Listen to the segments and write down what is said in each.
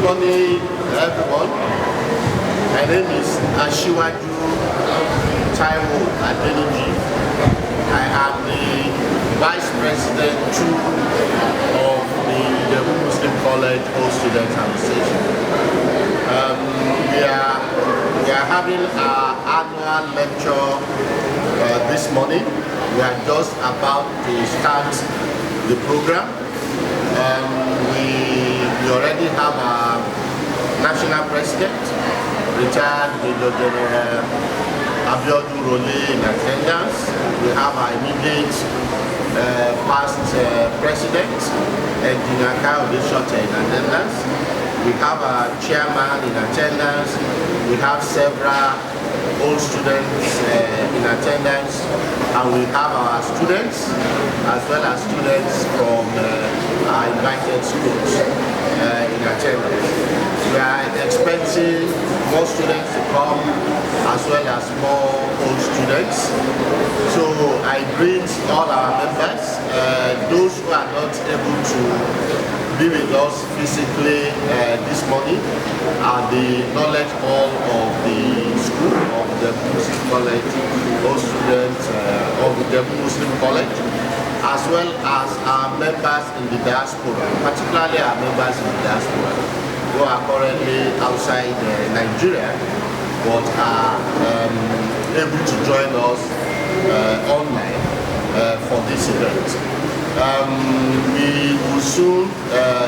morning, everyone. My name is Ashiwaju Taiwo Adeniji. I am the Vice President of the Muslim College All Students Association. We are having our annual lecture this morning. We are just about to start the program. We already have our national president, retired Major General Abiodun Role in attendance. We have our immediate past president, Engineer Kayode Shota, in attendance. We have our chairman in attendance. We have several old students in attendance, and we have our students as well as students from our invited schools in attendance. We are expecting more students to come as well as more old students. So I greet all our members, those who are not able to be with us physically this morning at the knowledge hall of the school of the Muslim College, all students of the Muslim College, as well as our members in the diaspora, particularly our members in the diaspora who are currently outside Nigeria but are able to join us online for this event. We will soon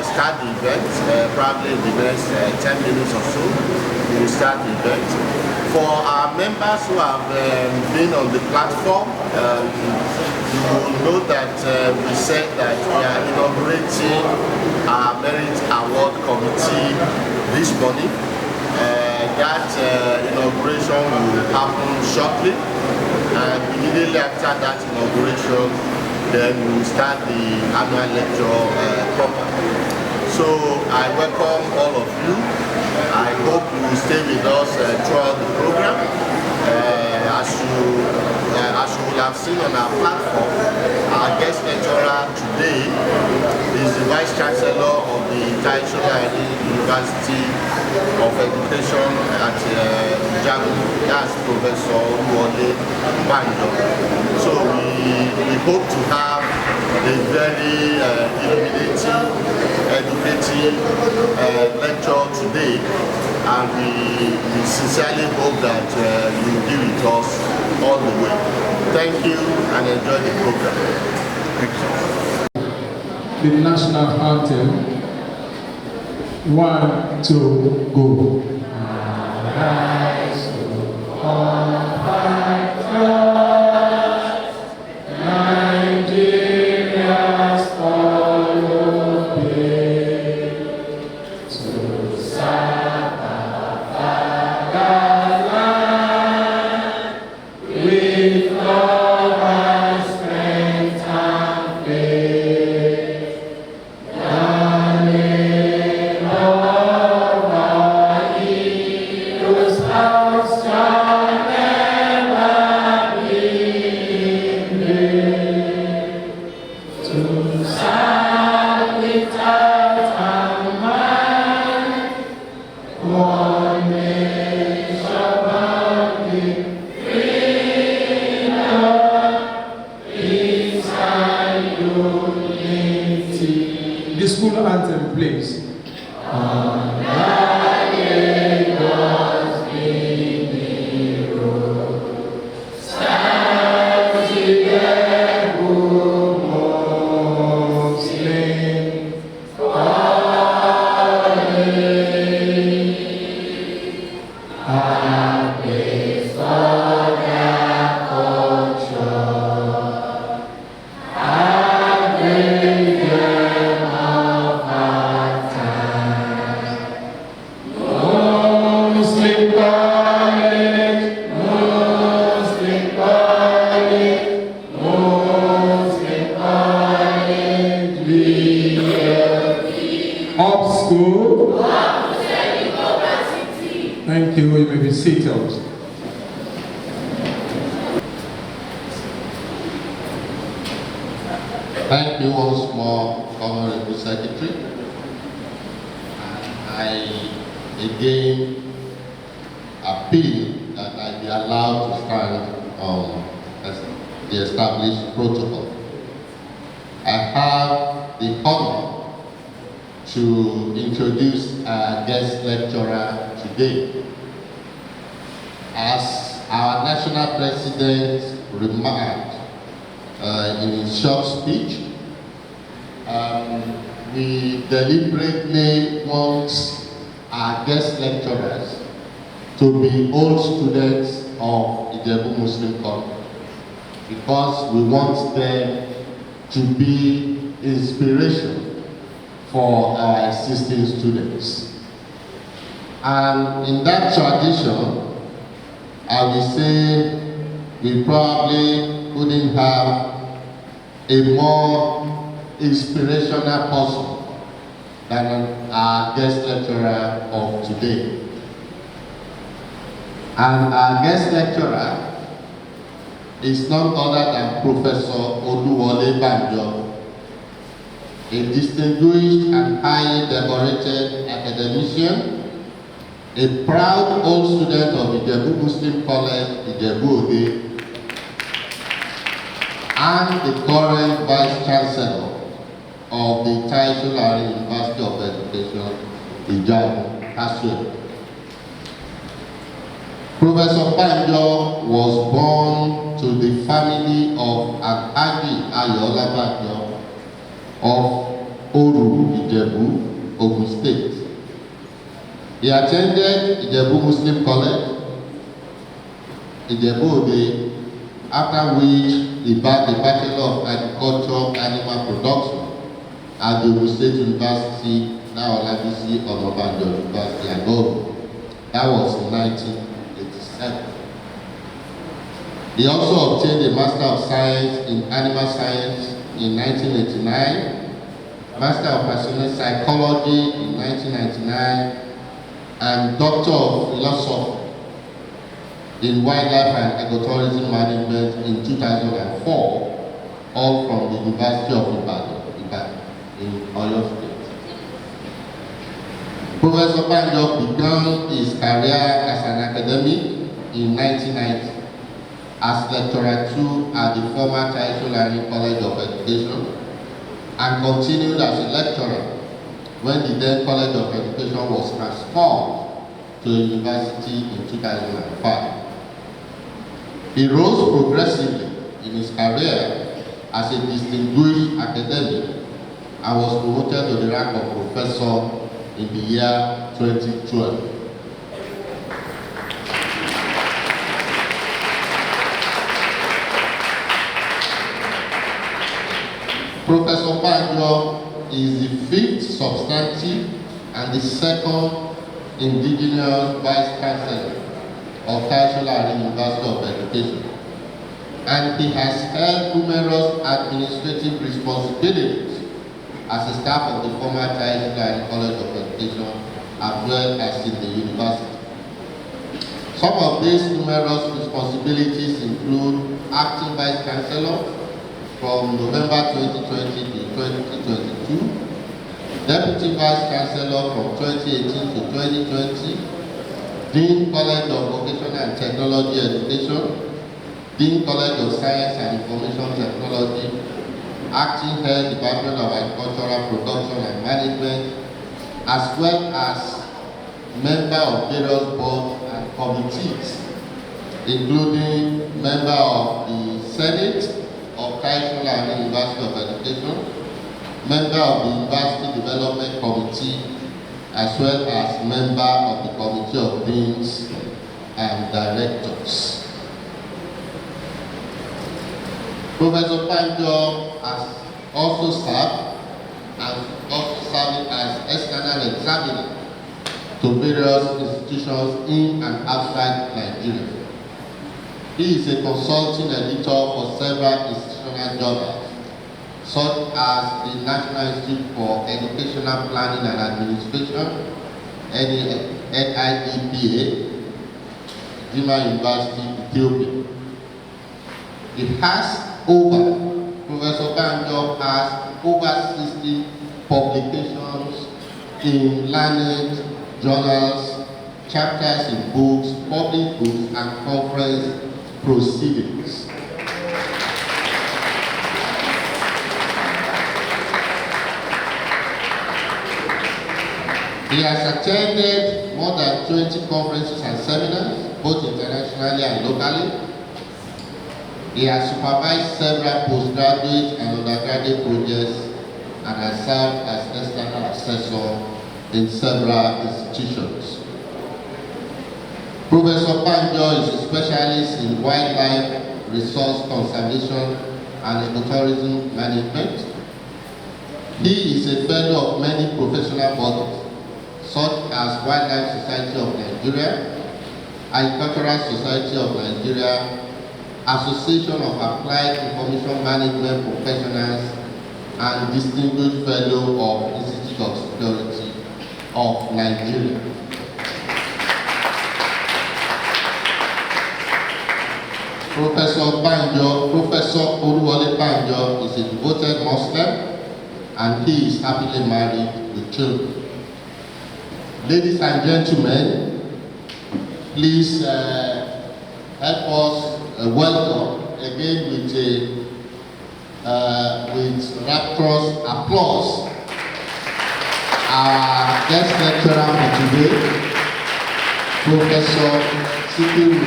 start the event, probably in the next 10 minutes or so. We will start the event. For our members who have been on the platform, you will know that we said that we are inaugurating our Merit Award Committee this morning. That inauguration will happen shortly, and immediately after that inauguration, then we will start the annual lecture proper. So I welcome all of you. I hope you will stay with us throughout the program. As you will have seen on our platform, our guest lecturer today is the Vice Chancellor of the Taishola University of Education at Jago. That's Professor Oluwole Banjo. So we hope to have a very illuminating, educative lecture today, and we sincerely hope that you will be with us all the way. Thank you and enjoy the program. The national anthem. 1, 2, go. The school anthem, please. Thank you. You may be seated. Thank you once more, Honorable Secretary. I I again appeal that I be allowed to stand on the established protocol. I have the honor to introduce our guest lecturer today. As our national president remarked in his short speech, we deliberately want our guest lecturers to be old students of Ijebu Muslim College because we want them to be inspiration for our existing students. And in that tradition, I will say we probably couldn't have a more inspirational person than our guest lecturer of today. And our guest lecturer is none other than Professor Oluwole Banjo, a distinguished and highly decorated academician, a proud old student of Ijebu Muslim College, Ijebu Ode, and the current Vice Chancellor of the Tai University of Education, Ijabu, Kasue. Professor Banjo was born to the family of Agagi Ayola Banjo of Oru, Ijebu, Ogun State. He attended Ijebu Muslim College, Ijebu Ode, after which he bagged a Bachelor of Agriculture Animal Production at the Ogun State University, now Olabisi Onabanjo University, Agogo. That was in 1987. He also obtained a Master of Science in Animal Science in 1989, Master of Personal Psychology in 1999, and Doctor of Philosophy in Wildlife and Ecotourism Management in 2004, all from the University of Ibadan in Oyo State. Professor Banjo began his career as an academic in 1990 as lecturer 2 at the former Taisolari College of Education and continued as a lecturer when the then College of Education was transformed to a university in 2005. He rose progressively in his career as a distinguished academic and was promoted to the rank of professor in the year 2012. Professor Banjo is the 5th substantive and the 2nd indigenous vice chancellor of Taisolari University of Education, and he has held numerous administrative responsibilities as a staff of the former Taisolari College of Education as well as in the university. Some of these numerous responsibilities include acting vice chancellor from November 2020 to 2022, Deputy Vice Chancellor from 2018 to 2020, Dean College of Vocational and Technology Education, Dean College of Science and Information Technology, Acting Head Department of Agricultural Production and Management, as well as member of various boards and committees, including member of the Senate of Taisolari University of Education, member of the University Development Committee, as well as member of the Committee of Deans and Directors. Professor Banjo has also served as external examiner to various institutions in and outside Nigeria. He is a consulting editor for several institutional journals, such as the National Institute for Educational Planning and Administration, NIEPA, Jimma University, Ethiopia. Professor Banjo has over 60 publications in learned journals, chapters in books, public books, and conference proceedings. He has attended more than 20 conferences and seminars, both internationally and locally. He has supervised several postgraduate and undergraduate projects and has served as external assessor in several institutions. Professor Banjo is a specialist in wildlife resource conservation and ecotourism management. He is a fellow of many professional bodies, such as Wildlife Society of Nigeria, Agricultural Society of Nigeria, Association of Applied Information Management Professionals, and Distinguished Fellow of Institute of Security of Nigeria. Professor Oluwole Banjo is a devoted Muslim, and he is happily married with children. Ladies and gentlemen, please help us welcome again with rapturous applause our guest lecturer for today, Professor Sikiru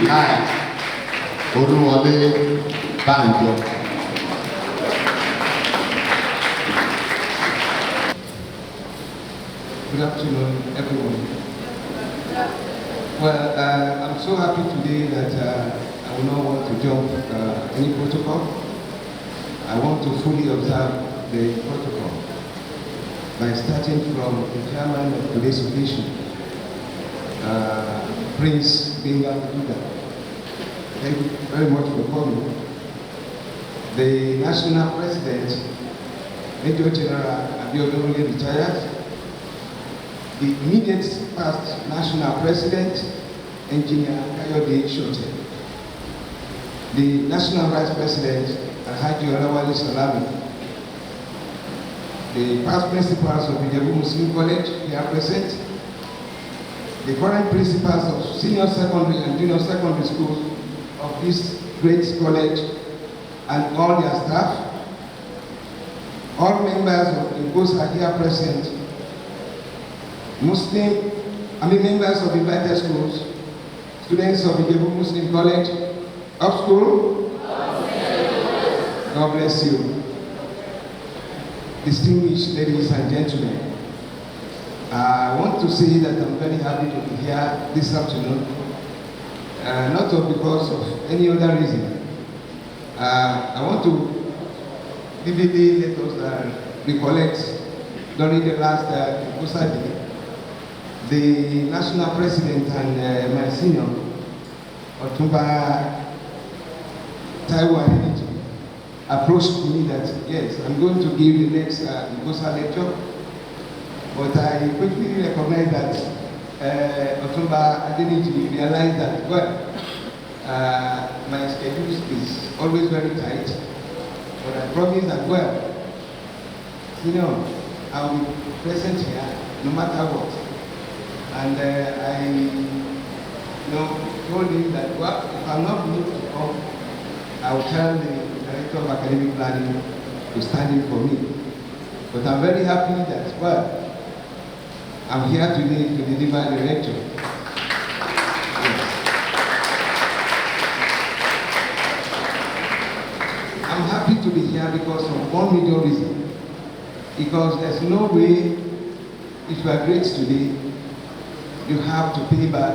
Oluwole Banjo. Good afternoon, everyone. Well, I'm so happy today that I will not want to jump any protocol. I want to fully observe the protocol by starting from the chairman of today's occasion, Prince Bengal Buddha. Thank you very much for coming. The national president, Major General Abiodun, retired. The immediate past national president, Engineer Kayode Shote. The national vice president, Alhaji Olawale Salami. The past principals of Ijebu Muslim College, they are present. The current principals of senior secondary and junior secondary schools of this great college and all their staff. All members of Imcosa are here present. Members of invited schools, students of Ijebu Muslim College, of school. God bless you. Distinguished ladies and gentlemen, I want to say that I'm very happy to be here this afternoon, not because of any other reason. I want to vividly let us recollect during the last Imcosa Day. The national president and my senior, Otumba Taiwo Adeniji, approached me that, yes, I'm going to give the next Imcosa lecture, but I quickly recognized that Otumba Adeniji realized that, well, my schedule is always very tight, but I promised that, well, I will be present here no matter what. And I told him that, well, if I'm not able to come, I will tell the director of academic planning to stand in for me. But I'm very happy that, well, I'm here today to deliver the lecture. Yes. I'm happy to be here because of one major reason. Because there's no way, if you are great today, you have to pay back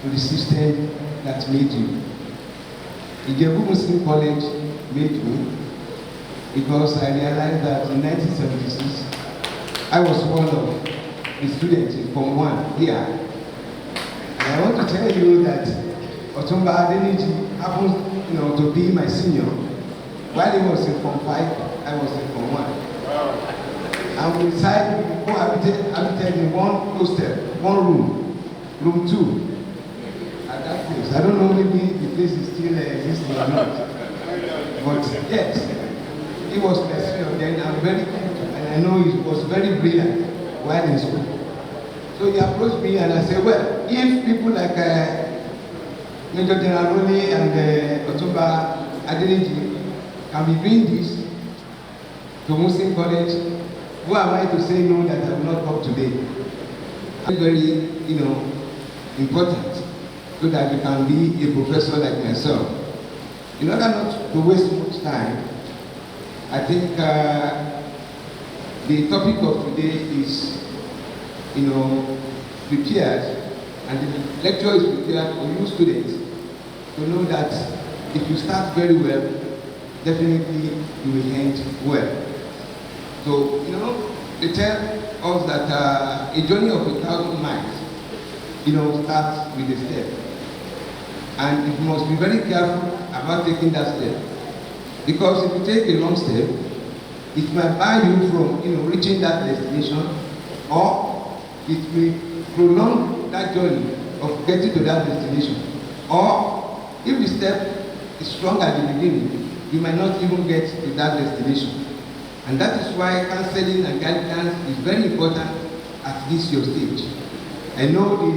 to the system that made you. Ijebu Muslim College made me because I realized that in 1976, I was one of the students in Form 1 here. And I want to tell you that Otumba Adeniji happened to be my senior. While he was in Form 5, I was in Form 1. And we decided we cohabited in one hostel, one room 2, at that place. I don't know, maybe the place is still existing or not. But yes, he was my senior then. I'm very grateful, and I know he was very brilliant while in school. So he approached me and I said, well, if people like Major General Rone and Otumba Adeniji can be doing this to Muslim College, who am I to say no that I will not come today? Very, important so that you can be a professor like myself. In order not to waste much time, I think the topic of today is, prepared, and the lecture is prepared for you students to know that if you start very well, definitely you will end well. So, they tell us that a journey of 1,000 miles, starts with a step. And you must be very careful about taking that step. Because if you take a long step, it might buy you from, reaching that destination, or it will prolong that journey of getting to that destination. Or if the step is strong at the beginning, you might not even get to that destination. And that is why counseling and guidance is very important at this your stage. I know the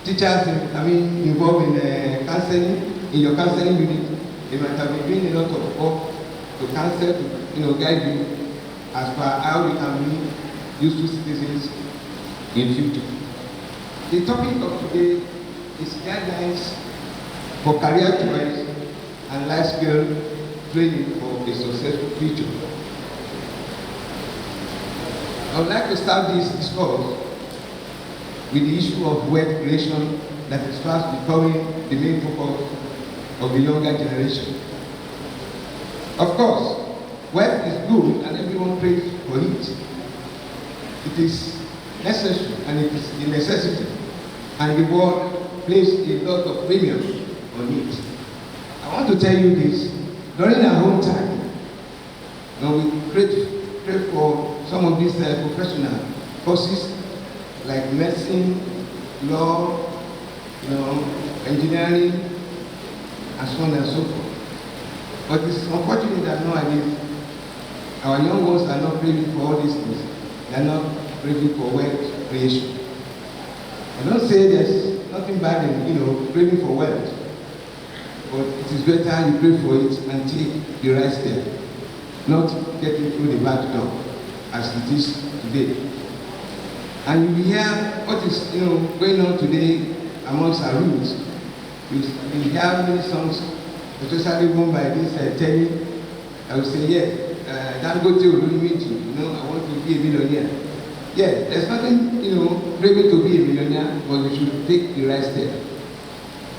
teachers, involved in counseling, in your counseling unit, they might have been doing a lot of work to counsel, to guide you as far how you can be useful citizens in future. The topic of today is guidelines for career choice and life skill training for a successful future. I would like to start this discourse with the issue of wealth creation that is fast becoming the main focus of the younger generation. Of course, wealth is good and everyone prays for it. It is necessary and it is a necessity, and the world places a lot of premium on it. I want to tell you this. During our home time, we pray for some of these professional courses like medicine, law, engineering, and so on and so forth. But it's unfortunate that nowadays our young ones are not praying for all these things. They are not praying for wealth creation. I don't say there's nothing bad in praying for wealth, but it is better you pray for it and take the right step, not getting through the back door as it is today. And you hear what is going on today amongst our roots. You hear many songs, especially one by this Terry. I would say, that go to meeting. I want to be a millionaire. Yeah, there's nothing, craving to be a millionaire, but you should take the right step.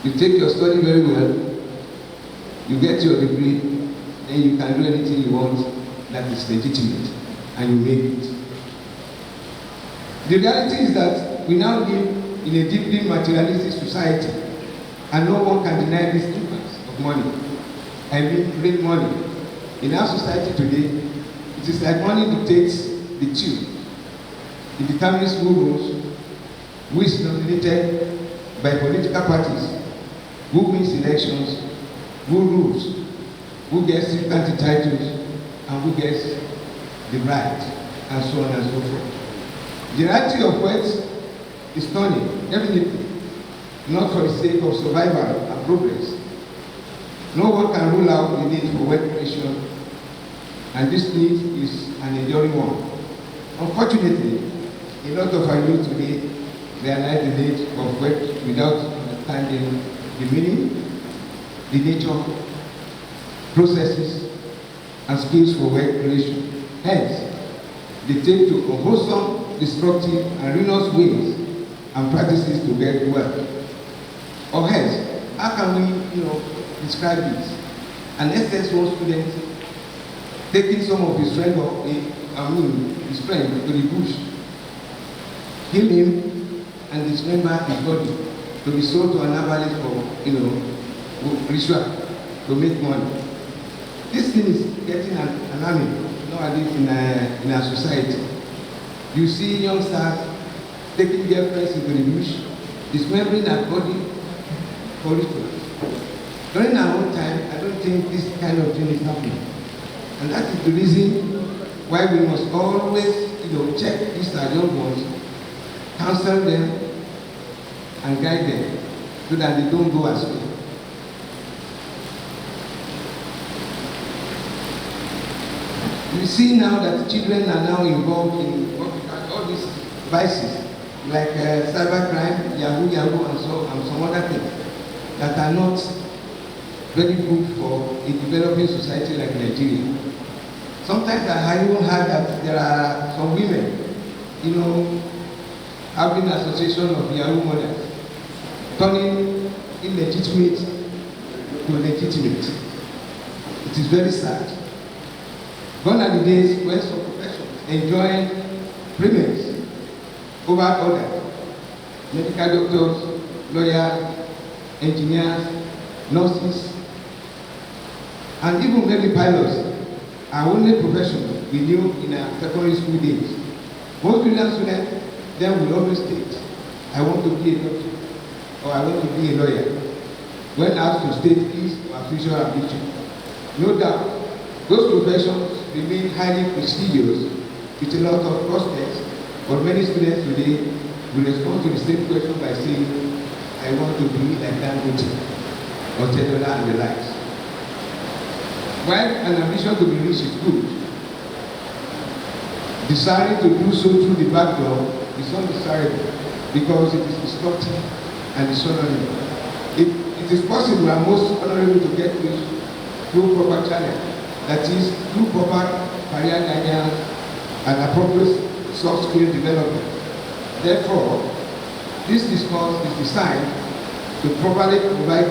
You take your study very well, you get your degree, then you can do anything you want that is legitimate, and you make it. The reality is that we now live in a deeply materialistic society, and no one can deny this impact of money. I mean, real money. In our society today, it is like money dictates the tune. It determines who rules, who is nominated by political parties, who wins elections, who rules, who gets different titles, and who gets the right, and so on and so forth. The reality of wealth is stunning, definitely, not for the sake of survival and progress. No one can rule out the need for wealth creation, and this need is an enduring one. Unfortunately, a lot of our youth today realize the need of wealth without understanding the meaning, the nature, processes, and skills for wealth creation. Hence, they take to unwholesome, destructive, and ruinous ways and practices to get wealth. Or else, how can we, describe this? An SS1 student taking some of his friend his friend to the bush, kill him, and dismember his body to be sold to an herbalist for, ritual, to make money. This thing is getting alarming nowadays in our society. You see youngsters taking girlfriends into the bush, dismembering their body for rituals. During our own time, I don't think this kind of thing is happening. And that is the reason why we must always, check these young ones counsel them, and guide them so that they don't go astray. You see now that children are now involved in what we call all these vices, like cybercrime, Yahoo, and some other things that are not very good for a developing society like Nigeria. Sometimes I even heard that there are some women, having an association of Yahoo mothers, turning illegitimate to legitimate. It is very sad. Gone are the days when some professions enjoy premiums over others. Medical doctors, lawyers, engineers, nurses, and even maybe pilots are only professions we knew in our secondary school days. Most students then will always state, I want to be a doctor, or I want to be a lawyer, when asked to state his or future ambition. No doubt, those professions remain highly prestigious with a lot of prospects, but many students today will respond to the same question by saying, I want to be like Dangote, or Tedola and the likes. While an ambition to be rich is good, desiring to do so through the back door is undesirable because it is destructive and dishonorable. It is possible and most honorable to get rich through proper channel, that is, through proper career guidance and appropriate soft skill development. Therefore, this discourse is designed to properly provide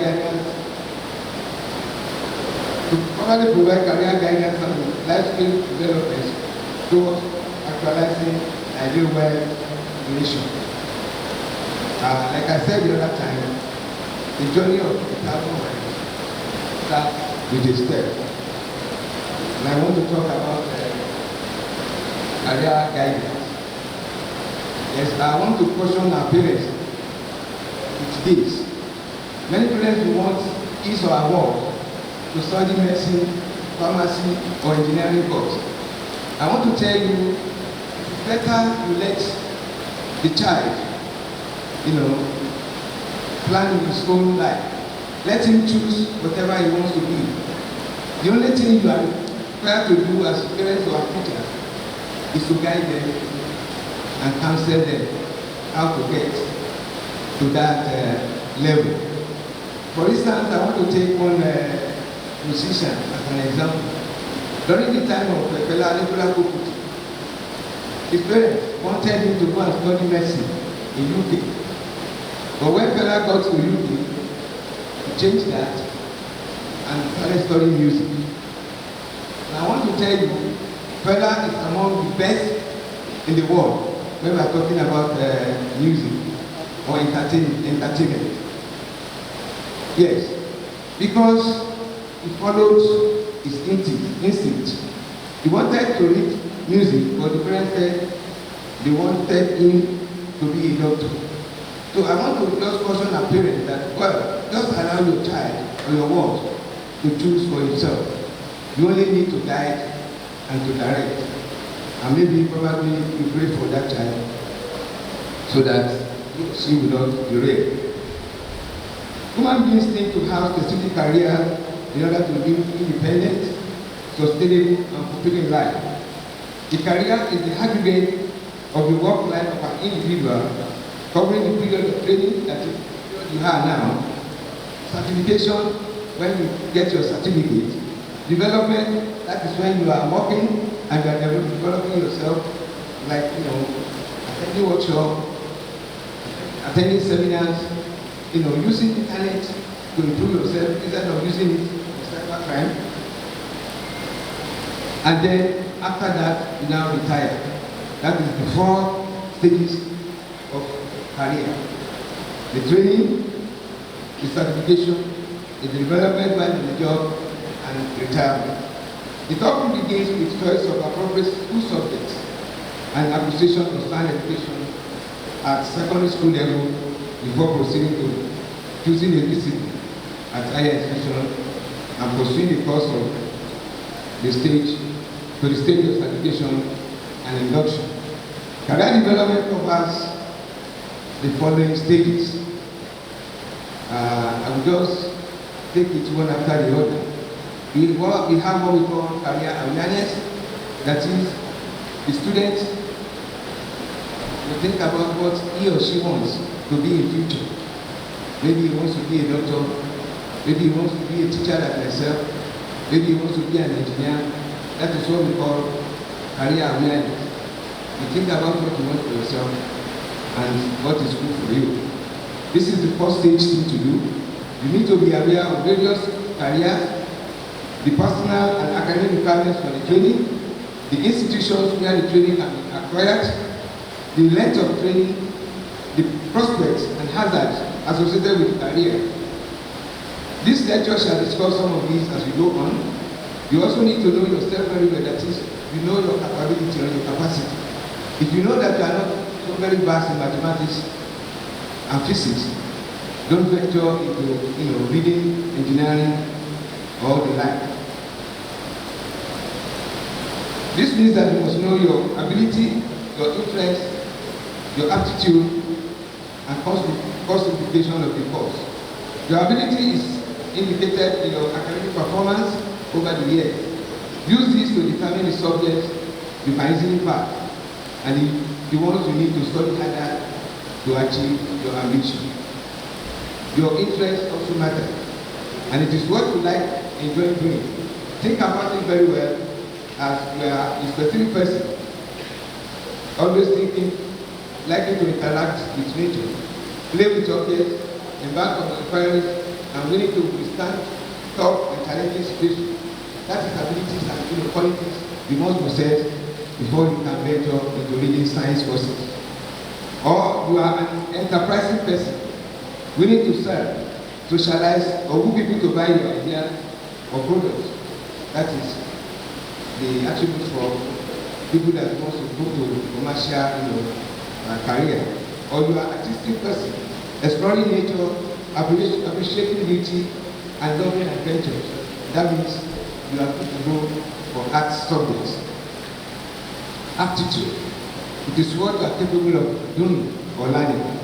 career guidance and life skill development towards actualizing ideal wealth creation. Like I said the other time, the journey of 1,000 miles starts with a step. And I want to talk about career guidance. Yes, I want to caution our parents with this. Many parents will want his or her work to study medicine, pharmacy, or engineering course. I want to tell you, it's better you let the child, plan his own life. Let him choose whatever he wants to be. The only thing you are required to do as parents or teachers is to guide them and counsel them how to get to that level. For instance, I want to take one musician as an example. During the time of Fela Kuti, his parents wanted him to go and study medicine in UK. But when Fela got to UK, he changed that and started studying music. And I want to tell you, Fela is among the best in the world when we are talking about music or entertainment. Yes, because he followed his instinct. He wanted to read music, but the parents said they wanted him to be a doctor. So I want to just caution our parents that, well, just allow your child or your ward to choose for himself. You only need to guide and to direct. And maybe probably you pray for that child so that she will not derail. Human beings need to have specific career in order to live independent, sustainable, and fulfilling life. The career is the aggregate of the work life of an individual, covering the period of training that you have now, certification when you get your certificate, development, that is when you are working and you are developing yourself, like attending workshops, attending seminars, using internet to improve yourself instead of using it for cybercrime. And then after that, you now retire. That is the 4 stages of career: the training, the certification, the development while in the job, and retirement. The topic begins with choice of appropriate school subjects and acquisition of sound education at secondary school level before proceeding to choosing a discipline at higher institution and pursuing the course of the stage to the stage of certification and induction. Career development covers the following stages. I will just take it one after the other. We have what we call career awareness. That is, the student will think about what he or she wants to be in future. Maybe he wants to be a doctor. Maybe he wants to be a teacher like myself. Maybe he wants to be an engineer. That is what we call career awareness. You think about what you want for yourself and what is good for you. This is the first stage thing to do. You need to be aware of various careers, the personal and academic requirements for the training, the institutions where the training can be acquired, the length of training, the prospects and hazards associated with the career. This lecture shall discuss some of these as we go on. You also need to know yourself very well, that is, you know your capability and your capacity. If you know that you are not so very vast in mathematics and physics, don't venture into reading, engineering, or the like. This means that you must know your ability, your interest, your aptitude, and cost implication of the course. Your ability is indicated in your academic performance over the years. Use this to determine the subjects you can easily pass and the ones you need to study harder to achieve your ambition. Your interest also matters, and it is what you like, enjoy doing. Think about it very well, as you are a specific person, always thinking, likely to interact with nature, play with objects, embark on inquiries, and willing to withstand tough and challenging situations. That is abilities and qualities you must possess before you can venture into reading science courses. Or you are an enterprising person, willing to serve, socialize, or woo people to buy your ideas or products. That is the attribute for people that want to go to commercial career. Or you are an artistic person, exploring nature, appreciating beauty, and loving adventures. That means you are good to go for art subjects. Aptitude. It is what you are capable of doing or learning.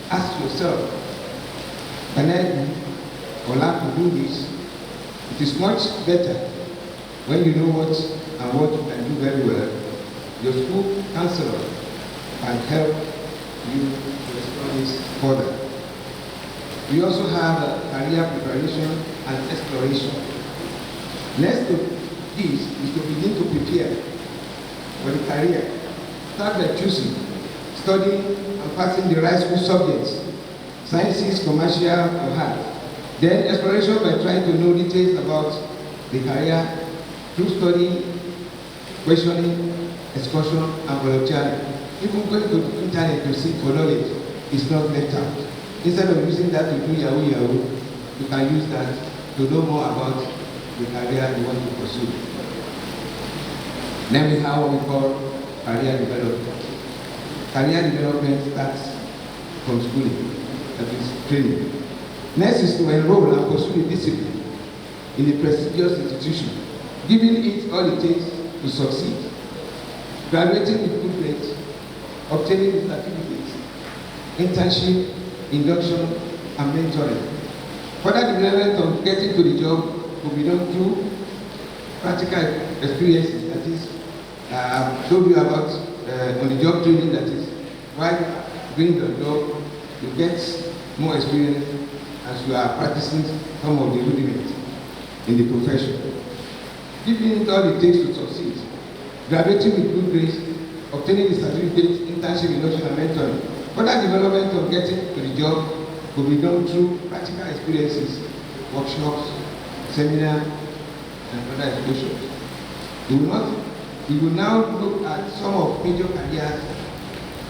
Ask yourself, can I do or learn to do this? It is much better when you know what you can do very well. Your school counselor can help you to explore this further. We also have career preparation and exploration. Next to this is to begin to prepare for the career. Start by choosing, studying, and passing the right school subjects, sciences, commercial, or art. Then exploration by trying to know details about the career through studying, questioning, excursion, and volunteering. Even going to the internet to seek for knowledge is not left out. Instead of using that to do Yahoo, you can use that to know more about the career you want to pursue. Then we have what we call career development. Career development starts from schooling, that is training. Next is to enroll and pursue the discipline in a prestigious institution, giving it all it takes to succeed. Graduating with good grades, obtaining certificates, internship, induction, and mentoring. Further development of getting to the job will be done through practical experiences. That is, I've told you about on the job training. That is, while doing the job, you get more experience as you are practicing some of the rudiments in the profession. Giving it all it takes to succeed. Graduating with good grades, obtaining the certificate, internship, induction, and mentoring. Further development of getting to the job will be done through practical experiences, workshops, seminars, and other exposures. We will now look at some of major careers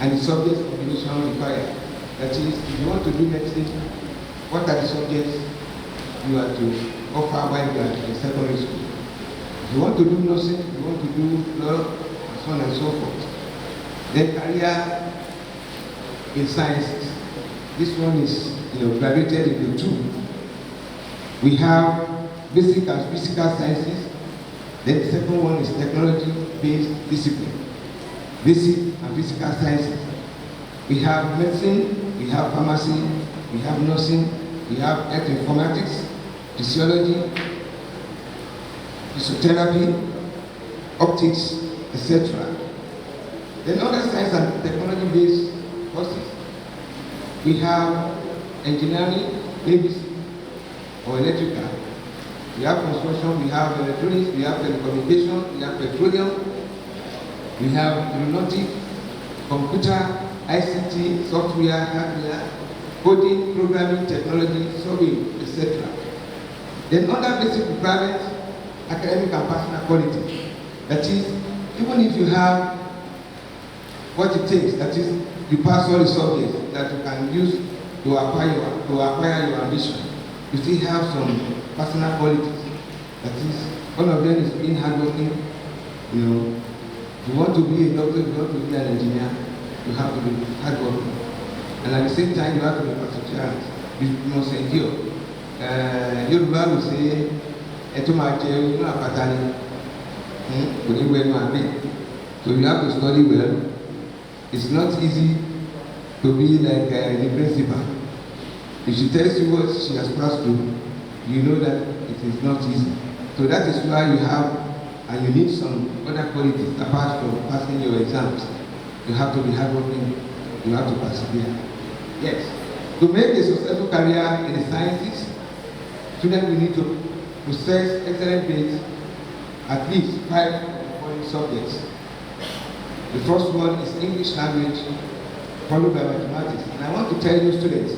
and the subjects combination required. That is, if you want to do medicine, what are the subjects you are to offer while you are in secondary school? If you want to do nursing, if you want to do law, and so on and so forth. Then career in sciences. This one is graduated into two. We have basic and physical sciences. Then the second one is technology-based discipline. Basic and physical sciences. We have medicine, we have pharmacy, we have nursing, we have health informatics, physiology, physiotherapy, optics, etc. Then other science and technology-based courses. We have engineering, maybe, or electrical. We have construction, we have electronics, we have telecommunication, we have petroleum, we have aeronautic, computer, ICT, software, hardware, coding, programming, technology, surveying, etc. Then other basic requirements, academic and personal quality. That is, even if you have what it takes, that is, you pass all the subjects that you can use to acquire your ambition, you still have some personal qualities. That is, one of them is being hardworking. You know, if you want to be a doctor, if you want to be an engineer, you have to be hardworking. And at the same time, you have to be perseverant. You must endure. Yoruba will say, "Eto ma je inu apata ni, kò ní wẹnu àgbẹ̀." So you have to study well. It's not easy to be like the principal. If she tells you what she has passed through, you know that it is not easy. So that is why you have, and you need some other qualities apart from passing your exams. You have to be hardworking, you have to persevere. Yes. To make a successful career in the sciences, students will need to possess excellent grades, at least 5 of the following subjects. The first one is English language, followed by mathematics. And I want to tell you students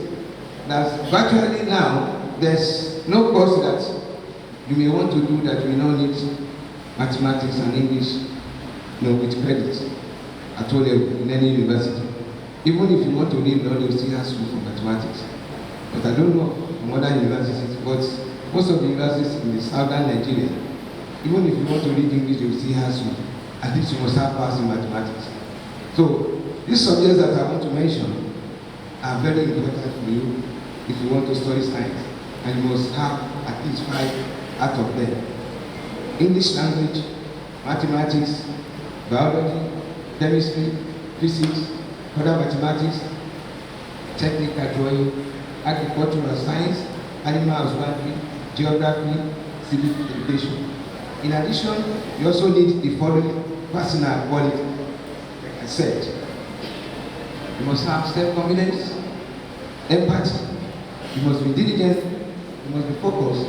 that virtually now, there's no course that you may want to do that will not need mathematics and English, with credit at all level in any university. Even if you want to read law, they will still ask you for mathematics. But I don't know from other universities, but most of the universities in the southern Nigeria, even if you want to read English, they will still ask you. At least you must have passed in mathematics. So these subjects that I want to mention are very important for you if you want to study science, and you must have at least 5 out of them. English language, mathematics, biology, chemistry, physics, further mathematics, technical drawing, agricultural science, animal husbandry, geography, civic education. In addition, you also need the following personal quality. Like I said, you must have self-confidence, empathy, you must be diligent, you must be focused,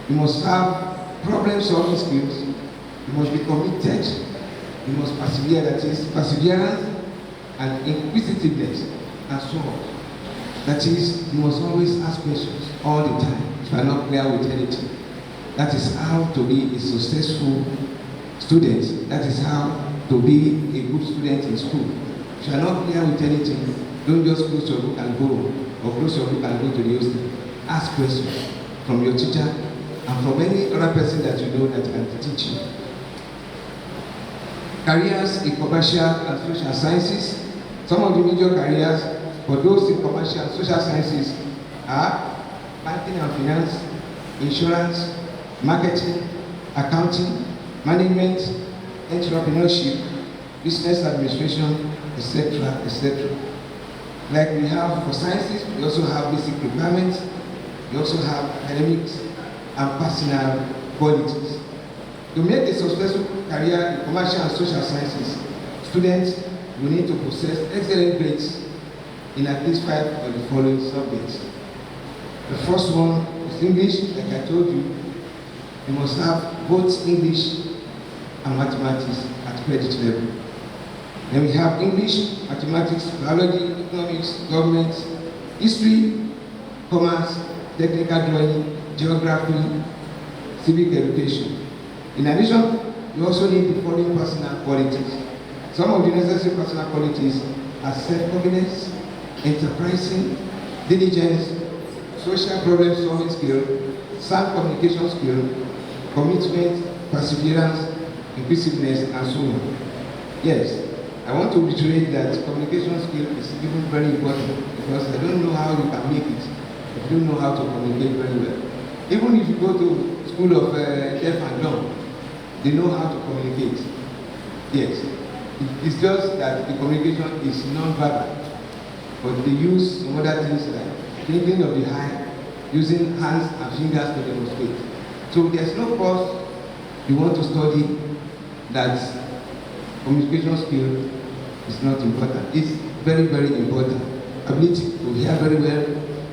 you must have problem-solving skills, you must be committed, you must persevere, that is, perseverance and inquisitiveness, and so on. That is, you must always ask questions all the time if you are not clear with anything. That is how to be a successful student. That is how to be a good student in school. If you are not clear with anything, don't just close your book and go, or close your book and go to the hostel. Ask questions from your teacher and from any other person that you know that can teach you. Careers in commercial and social sciences. Some of the major careers for those in commercial and social sciences are banking and finance, insurance, marketing, accounting, management, entrepreneurship, business administration, etc., etc. Like we have for sciences, we also have basic requirements, we also have academics and personal qualities. To make a successful career in commercial and social sciences, students will need to possess excellent grades in at least 5 of the following subjects. The first one is English, like I told you. You must have both English and mathematics at credit level. Then we have English, mathematics, biology, economics, government, history, commerce, technical drawing, geography, civic education. In addition, you also need the following personal qualities. Some of the necessary personal qualities are self-confidence, enterprising, diligence, social problem-solving skill, sound communication skill, commitment, perseverance, inclusiveness, and so on. Yes, I want to reiterate that communication skill is even very important because I don't know how you can make it if you don't know how to communicate very well. Even if you go to school of deaf and dumb, they know how to communicate. Yes, it's just that the communication is non-verbal. but they use some other things like cleaning of the eye, using hands and fingers to demonstrate. So there's no course you want to study that communication skill is not important. It's very, very important. Ability to hear very well,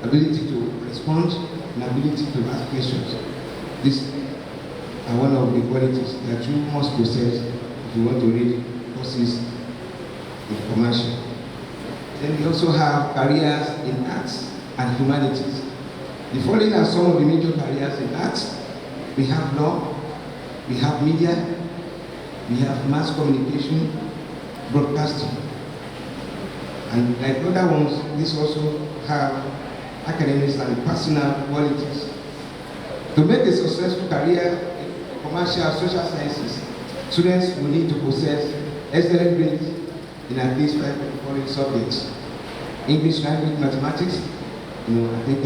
ability to respond, and ability to ask questions. These are one of the qualities that you must possess if you want to read courses in commercial. Then we also have careers in arts and humanities. The following are some of the major careers in arts. We have law, we have media, we have mass communication, broadcasting. And like other ones, these also have academics and personal qualities. To make a successful career in commercial and social sciences, students will need to possess excellent grades in at least 5 of the following subjects. English language, mathematics, I think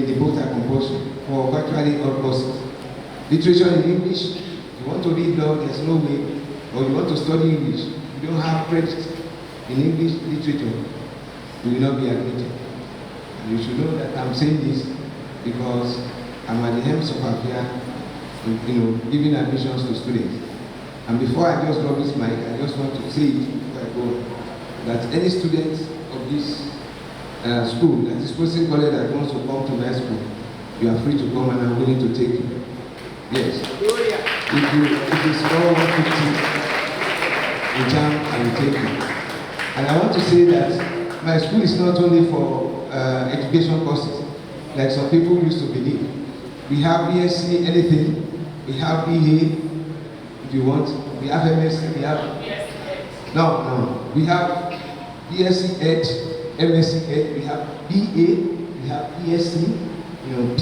the both are compulsory for virtually all courses. Literature in English, you want to read law, there's no way, or you want to study English, you don't have credit in English literature, you will not be admitted. And you should know that I'm saying this because I'm at the helms of affairs, giving admissions to students. And before I just drop this mic, I just want to say it before I go, that any student of this school, that is Posting College that wants to come to my school, you are free to come and I'm willing to take you. Yes. If you score 150 in jam, I will take you. And I want to say that my school is not only for education courses, like some people used to believe. We have BSc anything, we have BA, if you want, we have MSc, we have... No, we have BSc Ed, MSc Ed, we have BA, we have BSc,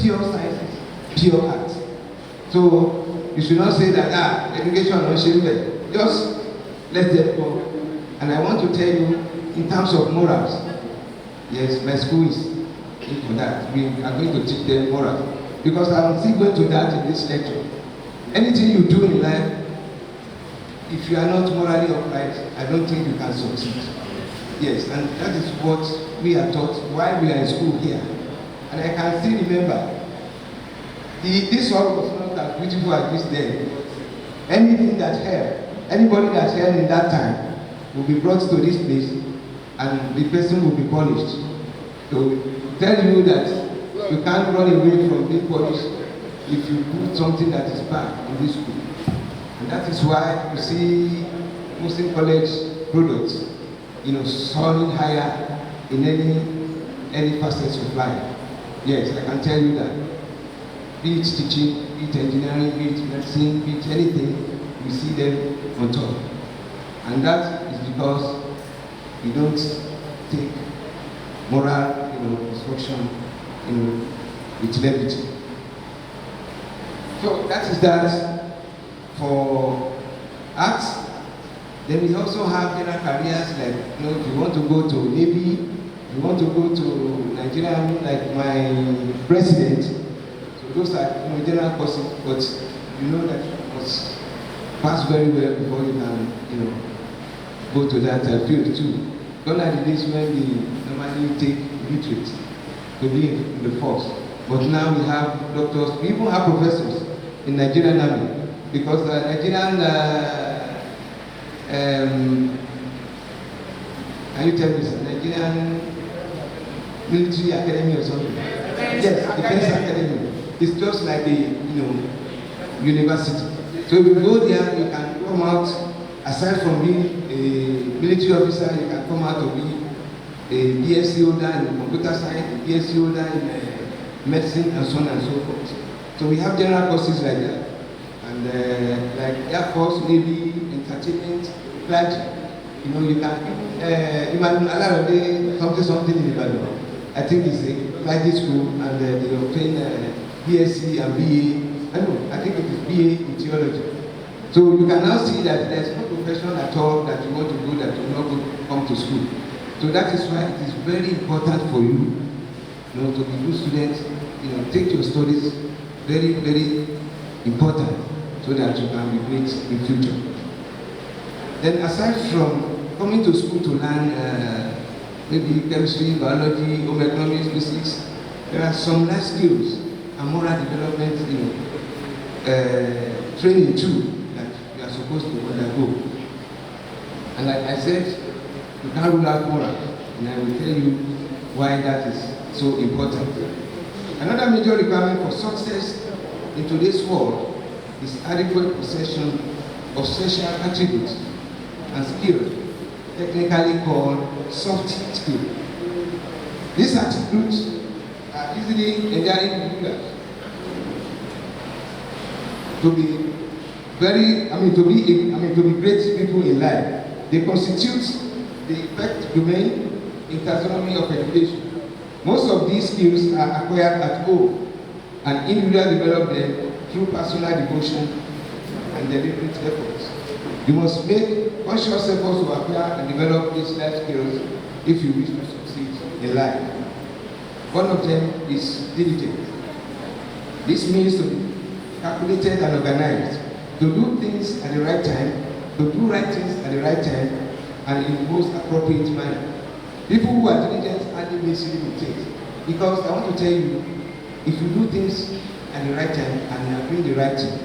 pure sciences, pure arts. So you should not say that, education not shame. Just let them go. And I want to tell you, in terms of morals, yes, my school is in for that. We are going to teach them morals. Because I'm still going to that in this lecture. Anything you do in life, if you are not morally upright, I don't think you can succeed. Yes, and that is what we are taught while we are in school here. And I can still remember, this hall was not as beautiful as this day. Anything that helped, anybody that helped in that time will be brought to this place and the person will be punished. To tell you that you can't run away from being punished if you put something that is bad in this school. And that is why you see Muslim college products, soaring higher in any facets of life. Yes, I can tell you that. Be it teaching, be it engineering, be it medicine, be it anything, you see them on top. And that is because you don't take moral, instruction, with levity. So that is that for arts. Then we also have general careers like, if you want to go to Navy, if you want to go to Nigeria, like my president. So those are general courses, but you know that you must pass very well before you can, go to that field too. Gone are the days when we normally take literate to be in the force. But now we have doctors, we even have professors in Nigerian Army, because the Nigerian, can you tell me, Nigerian Military Academy or something? Yes, Defense Academy. It's just like a, university. So if you go there, you can come out, aside from being a military officer, you can come out to be a BSc holder in computer science, a BSc holder in medicine, and so on and so forth. So we have general courses like that. And like Air Force, Navy, entertainment, clergy. You can, Imagine something in Ibadan. I think it's a clergy school, and they obtain BSc and BA. I think it is BA in theology. So you can now see that there's no profession at all that you want to do that you not come to school. So that is why it is very important for you, to be good students, take your studies very, very important so that you can be great in future. Then aside from coming to school to learn maybe chemistry, biology, home economics, physics. There are some life skills and moral development, training too that you are supposed to undergo. And like I said, you can't rule out moral, and I will tell you why that is so important. Another major requirement for success in today's world is adequate possession of social attributes and skills, technically called soft skills. These attributes are easily enduring individuals to be to be great people in life. They constitute the effect domain in taxonomy of education. Most of these skills are acquired at home, and individuals develop them through personal devotion and deliberate efforts. You must make conscious efforts to acquire and develop these life skills if you wish to succeed in life. One of them is diligence. This means to be calculated and organized, to do things at the right time, to do right things at the right time, and in the most appropriate manner. People who are diligent hardly make silly mistakes, because I want to tell you, if you do things at the right time and you are doing the right thing,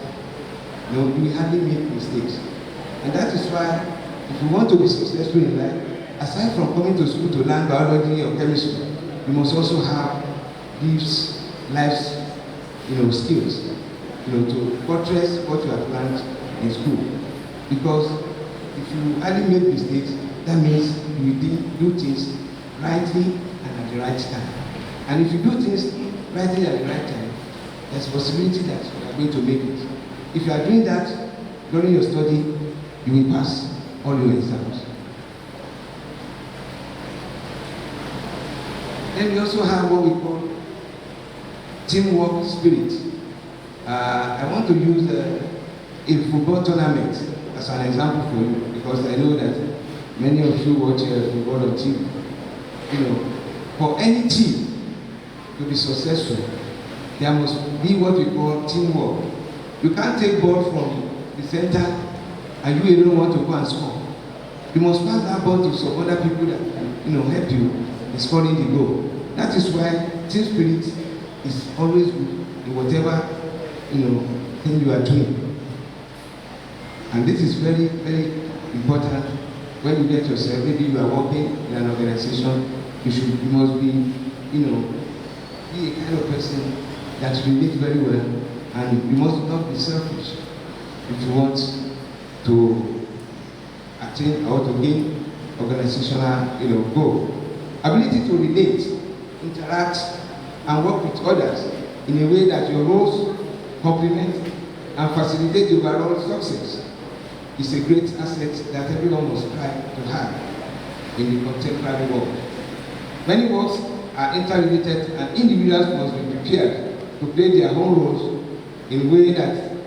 you hardly make mistakes. And that is why, if you want to be successful in life, aside from coming to school to learn biology or chemistry, you must also have these life skills, to buttress what you have learned in school. Because if you hardly make mistakes, that means you do things rightly and at the right time. And if you do things rightly at the right time, there's a possibility that you are going to make it. If you are doing that during your study, you will pass all your exams. Then we also have what we call teamwork spirit. I want to use a football tournament as an example for you, because I know that many of you watch football on TV. For any team to be successful, there must be what we call teamwork. You can't take ball from the center and you alone want to go and score. You must pass that ball to some other people that can, help you in scoring the goal. That is why team spirit is always good in whatever thing you are doing. And this is very, very important when you get yourself. Maybe you are working in an organization. You must be, be a kind of person that relates very well, and you must not be selfish if you want to attain or to gain organizational goal. Ability to relate, interact, and work with others in a way that your roles complement and facilitate the overall success is a great asset that everyone must try to have in the contemporary world. Many works are interrelated, and individuals must be prepared to play their own roles in a way that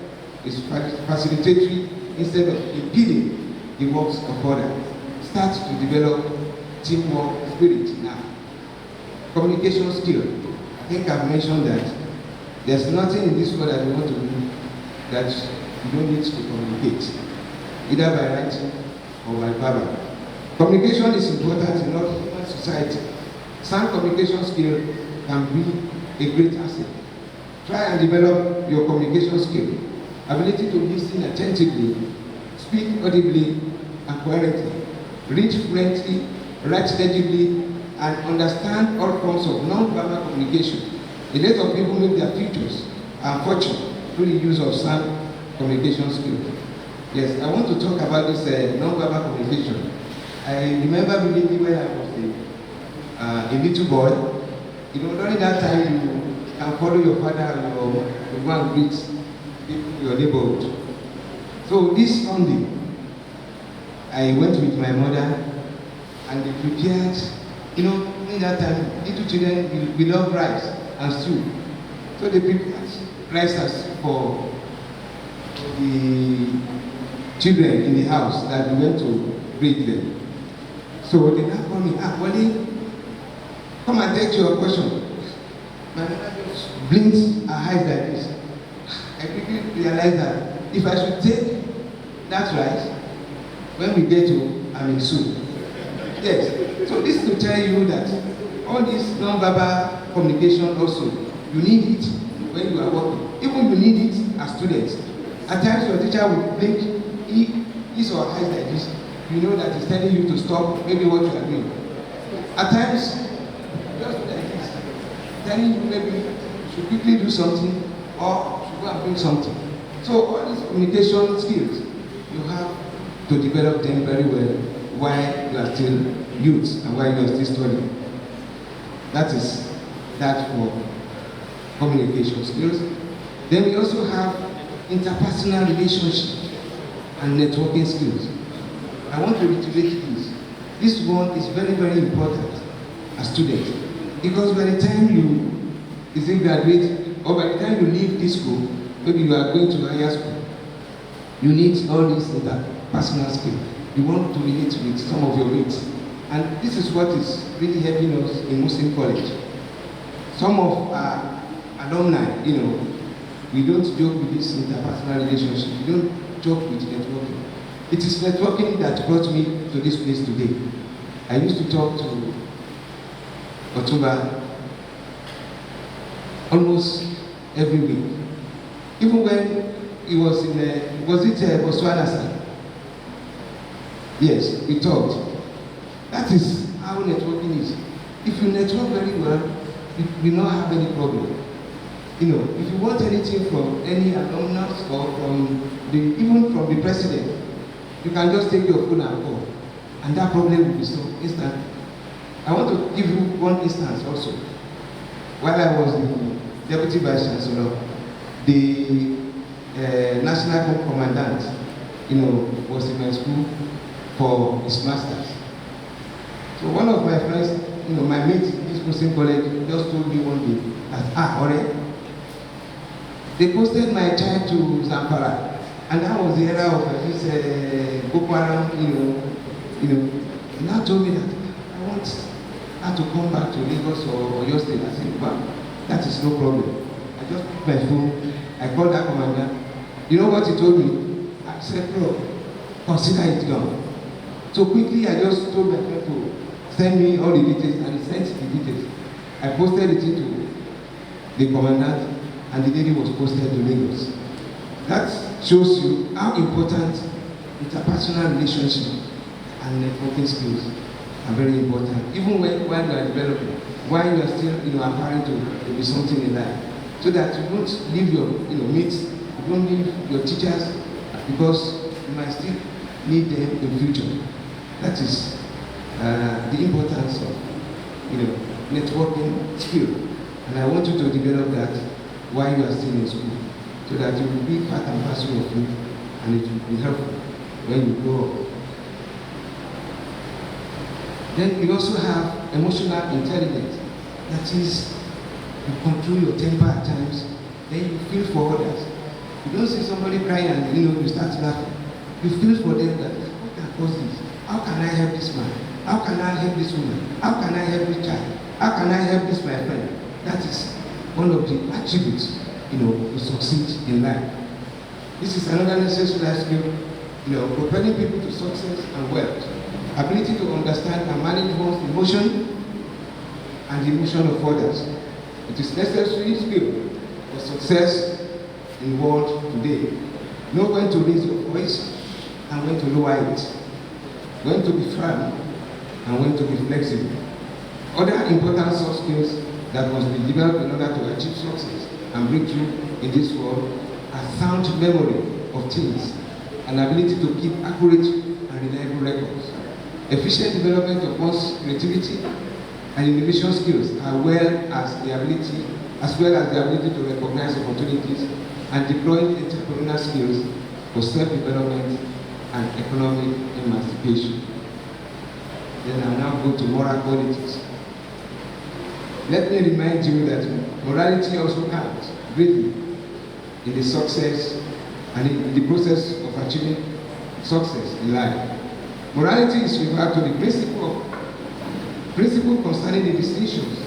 is facilitatory instead of impeding the works of others. Start to develop teamwork spirit now. Communication skill. I think I've mentioned that there's nothing in this world that you want to do that you don't need to communicate, either by writing or by verbal. Communication is important in all human society. Sound communication skill can be a great asset. Try and develop your communication skill. Ability to listen attentively, speak audibly and coherently, read fluently, write legibly, and understand all forms of non-verbal communication. A lot of people make their futures and fortune through the use of sound communication skills. Yes, I want to talk about this non-verbal communication. I remember vividly when I was a little boy. During that time, you can follow your father and you go and greet people in your neighborhood. So this Sunday, I went with my mother and they prepared, in that time, little children, we love rice and stew. So they prepared rice for the children in the house that we went to greet them. So they now call me, Wally, come and take your question. My mother just blinks her eyes like this. I quickly realized that if I should take that rice, when we get to, I'm in soup. Yes. So this is to tell you that all this non-verbal communication also, you need it when you are working. Even you need it as students. At times your teacher will blink his or her eyes like this. You know that he's telling you to stop maybe what you are doing. At times, just like this, telling you maybe you should quickly do something or you should go and bring something. So all these communication skills, you have to develop them very well while you are still youth and while you are still studying. That is that for communication skills. Then we also have interpersonal relationship and networking skills. I want to reiterate this. This one is very, very important as students, because by the time you graduate or by the time you leave this school, maybe you are going to higher school, you need all these interpersonal skills. You want to relate with some of your mates. And this is what is really helping us in Muslim College. Some of our alumni, we don't joke with this interpersonal relationship. We don't joke with networking. It is networking that brought me to this place today. I used to talk to Otumba almost every week. Even when he was in Botswana, sir? Yes, we talked. That is how networking is. If you network very well, you will not have any problem. If you want anything from any alumnus or even from the president, you can just take your phone and call, and that problem will be solved instantly. I want to give you one instance also. While I was the Deputy Vice Chancellor, the National Commandant, was in my school for his masters. So one of my friends, my mate in this Muslim college, just told me one day that, alright, they posted my child to Zamfara. And that was the era of this Boko Haram, He now told me that I want her to come back to Lagos or your state. I said, well, that is no problem. I just picked my phone, I called that commander. You know what he told me? I said, bro, consider it done. So quickly I just told my friend to send me all the details, and he sent the details. I posted it into the commandant, and the lady was posted to Lagos. That shows you how important interpersonal relationship and networking skills are very important, even while you are developing, while you are still aspiring to be something in life, so that you don't leave your mates, you don't leave your teachers, because you might still need them in the future. That is the importance of networking skill, and I want you to develop that while you are still in school, so that it will be part and parcel of you, and it will be helpful when you grow up. Then we also have emotional intelligence. That is, you control your temper at times, then you feel for others. You don't see somebody crying and you start laughing. You feel for them that, what can cause this? How can I help this man? How can I help this woman? How can I help this child? How can I help this my friend? That is one of the attributes, to succeed in life. This is another necessary life skill, propelling people to success and wealth. Ability to understand and manage one's emotion and the emotion of others. It is necessary skill for success in the world today. Know when to raise your voice and when to lower it. When to be firm and when to be flexible. Other important soft skills that must be developed in order to achieve success and breakthrough in this world are sound memory of things, an ability to keep accurate and reliable records, efficient development of one's creativity and innovation skills, as well as the ability to recognize opportunities and deploy entrepreneurial skills for self-development and economic emancipation. Then I'll now go to moral qualities. Let me remind you that morality also counts greatly in the success and in the process of achieving success in life. Morality is referred to the principle concerning the distinctions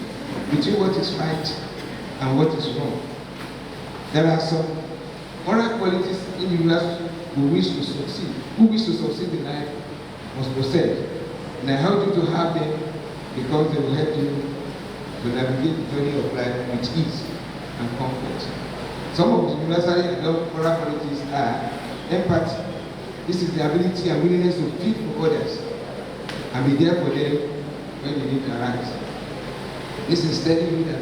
between what is right and what is wrong. There are some moral qualities individuals who wish to succeed in life must possess. And I help you to have them because they will help you to navigate the journey of life with ease and comfort. Some of the universally adopted moral qualities are empathy. This is the ability and willingness to feel for others and be there for them when the need arises. This is telling you that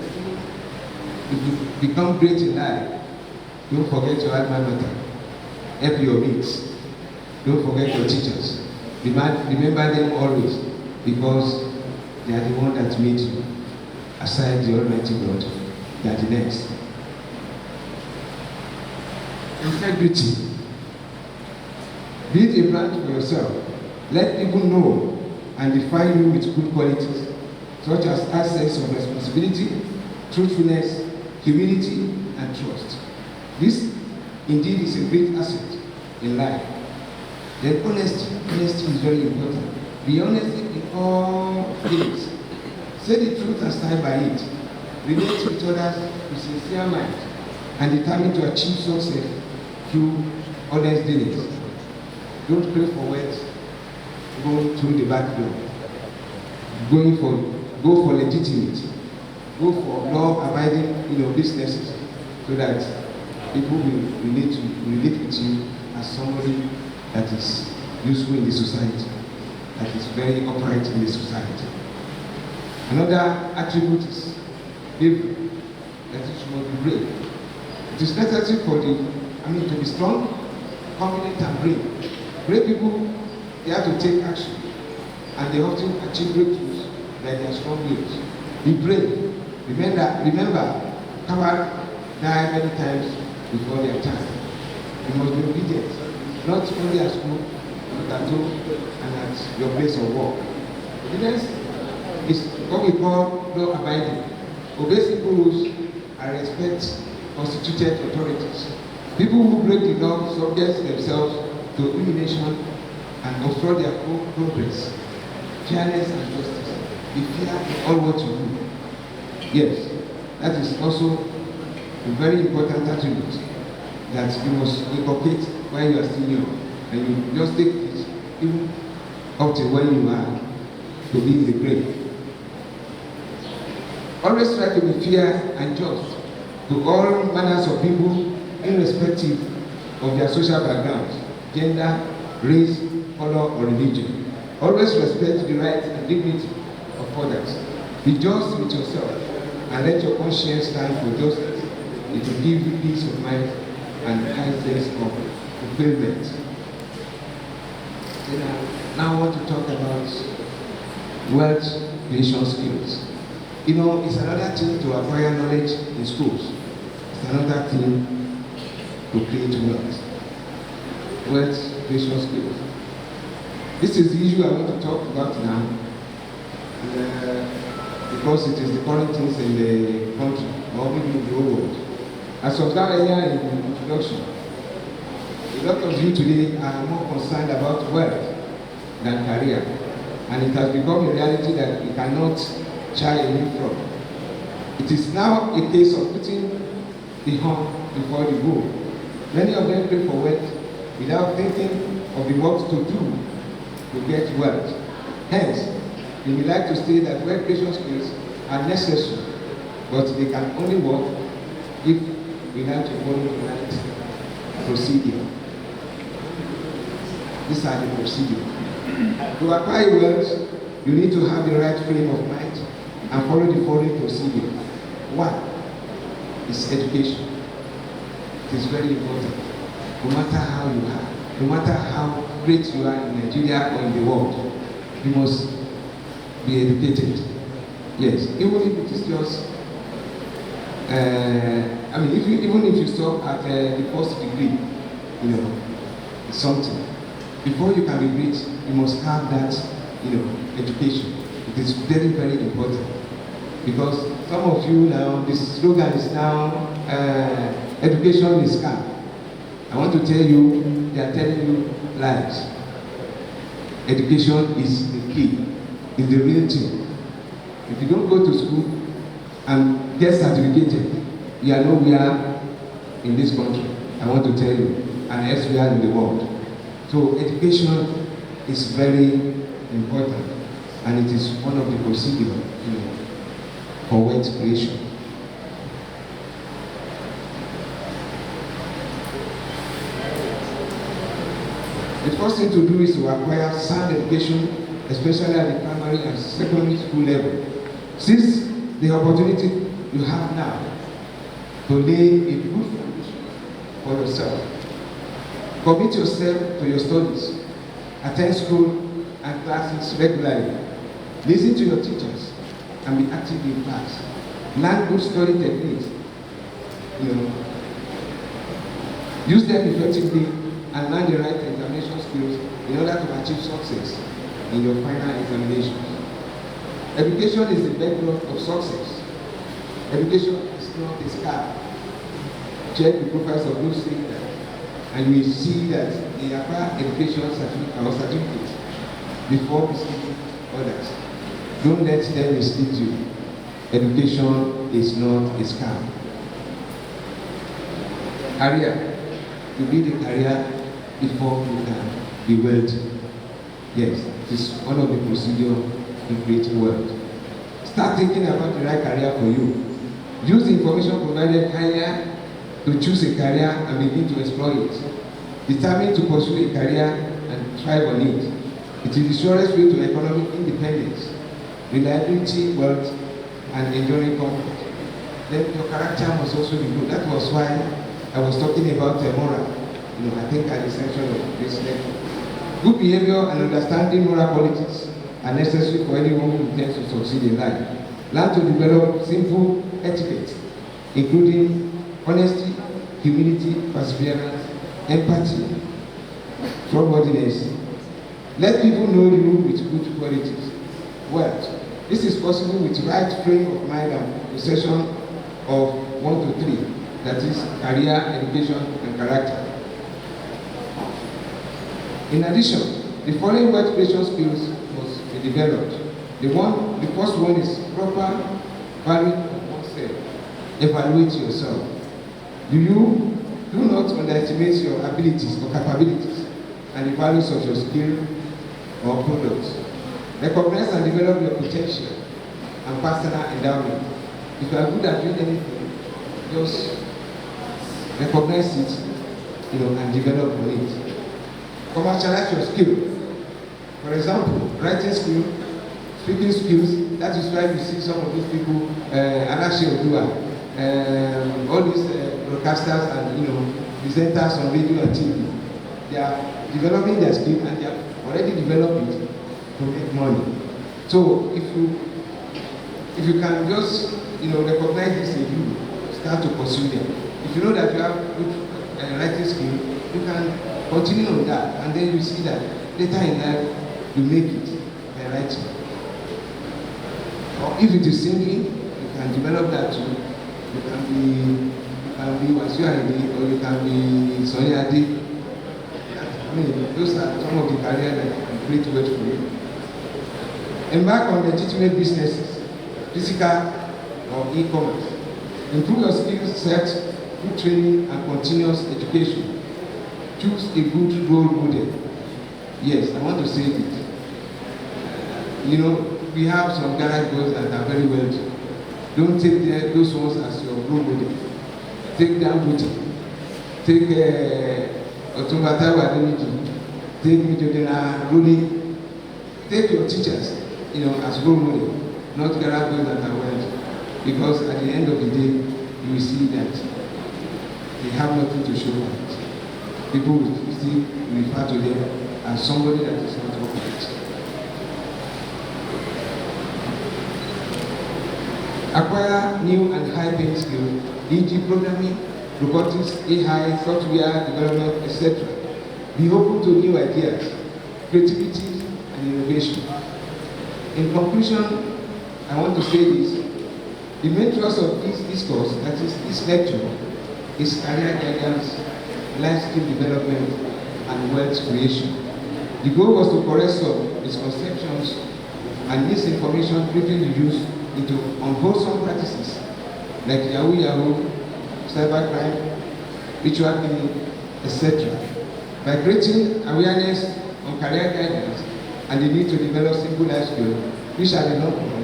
if you become great in life, don't forget your alma mater. Help your mates. Don't forget your teachers. Remember them always, because they are the one that made you. Aside the Almighty God, they are the next. Integrity. Build a brand for yourself. Let people know and define you with good qualities, such as a sense of responsibility, truthfulness, humility, and trust. This indeed is a great asset in life. Then honesty. Honesty is very important. Be honest in all things. Say the truth and stand by it. Relate with others with sincere mind and determined to achieve success through honest dealings. Don't pray for words. Go through the back door. Go for legitimate. Go for law-abiding, businesses, so that people will relate with you as somebody that is useful in the society, that is very upright in the society. Another attribute is bravery, that it should be brave. It is necessary to be strong, confident, and brave. Brave people, they have to take action, and they often achieve breakthroughs by their strong wills. Be brave. Remember, cowards die many times before their time. You must be obedient, not only at school, but at home and at your place of work. Obedience is what we call law-abiding. Obey simple rules and respect constituted authorities. People who break the law subject themselves to humiliation and obstruct their own progress. Fairness and justice. Be fair in all what you do. Yes, that is also a very important attribute that you must inculcate while you are still young, and you just take it even up to when you are to be in the grave. Always try to be fair and just to all manners of people, irrespective of their social background, gender, race, color, or religion. Always respect the rights and dignity of others. Be just with yourself and let your conscience stand for justice. It will give you peace of mind and high sense of fulfillment. Then I now want to talk about wealth creation skills. It's another thing to acquire knowledge in schools. It's another thing to create wealth. Wealth creation skills. This is the issue I want to talk about now. Because it is the current things in the country, or maybe in the whole world. As of that earlier in the introduction, a lot of you today are more concerned about wealth than career. And it has become a reality that we cannot shy away from. It is now a case of putting the horn before the bull. Many of them pray for wealth without thinking of the work to do to get wealth. Hence, we would like to say that wealth creation skills are necessary, but they can only work if we learn to follow the right procedure. These are the procedure. To acquire wealth, you need to have the right frame of mind and follow the following procedure. One is education. It is very important. No matter how you are, no matter how great you are in Nigeria or in the world, you must be educated. Yes, even if it is just, even if you stop at the first degree, it's something. Before you can be great, you must have that, education. It is very, very important. Because some of you now, the slogan is now, education is scam. I want to tell you, they are telling you lies. Education is the key, is the real thing. If you don't go to school and get certificated, you are nowhere in this country, I want to tell you, and elsewhere in the world. So education is very important. and it is one of the procedure, for wealth creation. The first thing to do is to acquire sound education, especially at the primary and secondary school level. Seize the opportunity you have now to lay a good foundation for yourself. Commit yourself to your studies. Attend school and classes regularly. Listen to your teachers and be active in class. Learn good study techniques. Use them effectively and learn the right examination skills in order to achieve success in your final examinations. Education is the bedrock of success. Education is not a scar. Check the profiles of those things and you will see that they acquire education certificates before misleading others. Don't let them mislead you. Education is not a scam. Career. You build a career before you can be wealthy. Yes, it is one of the procedures in creating wealth. Start thinking about the right career for you. Use the information provided earlier to choose a career and begin to explore it. Determine to pursue a career and thrive on it. It is the surest way to economic independence, reliability, wealth, and enduring comfort. Then your character must also be good. That was why I was talking about moral. I think at the center of this lecture. Good behavior and understanding moral qualities are necessary for anyone who intends to succeed in life. Learn to develop simple etiquette, including honesty, humility, perseverance, empathy, trustworthiness. Let people know you with good qualities. Wealth. This is possible with right frame of mind and possession of 1 to 3. That is career, education, and character. In addition, the following wealth creation skills must be developed. The first one is proper value of oneself. Evaluate yourself. Do not underestimate your abilities or capabilities and the values of your skill or products. Recognize and develop your potential and personal endowment. If you are good at doing anything, just recognize it, and develop on it. Commercialize your skill. For example, writing skill, speaking skills. That is why you see some of these people, Alashi Odua, all these broadcasters and presenters on radio and TV. They are developing their skill and they have already developed it to make money. So if you can just recognize this in you, start to pursue them. If you know that you have good writing skill, you can continue on that, and then you see that later in life you make it by writing. Or if it is singing, you can develop that too. You can be Wasiu Ayinde, or you can be Sunny Ade. Those are some of the careers that can create wealth for you. Embark on legitimate businesses, physical or e-commerce. Improve your skill set through training and continuous education. Choose a good role model. Yes, I want to say it. We have some garage boys that are very wealthy. Don't take those ones as your role model. Take Dangote. Take Otumba Taiwo Adeniji. Take Mijodena Ruli. Take your teachers, as role model, not garage boys that are wealthy. Because at the end of the day, you will see that they have nothing to show for it. People will still refer to them as somebody that is not upright. Acquire new and high-paying skills, e.g. programming, robotics, AI, software development, etc. Be open to new ideas, creativity, and innovation. In conclusion, I want to say this. The main thrust of this discourse, that is this lecture, is career guidance, life skill development, and wealth creation. The goal was to correct some misconceptions and misinformation driven the youth into unwholesome practices like Yahoo, cybercrime, ritual killing, etc. By creating awareness on career guidance and they need to develop simple life skills, which are the long run,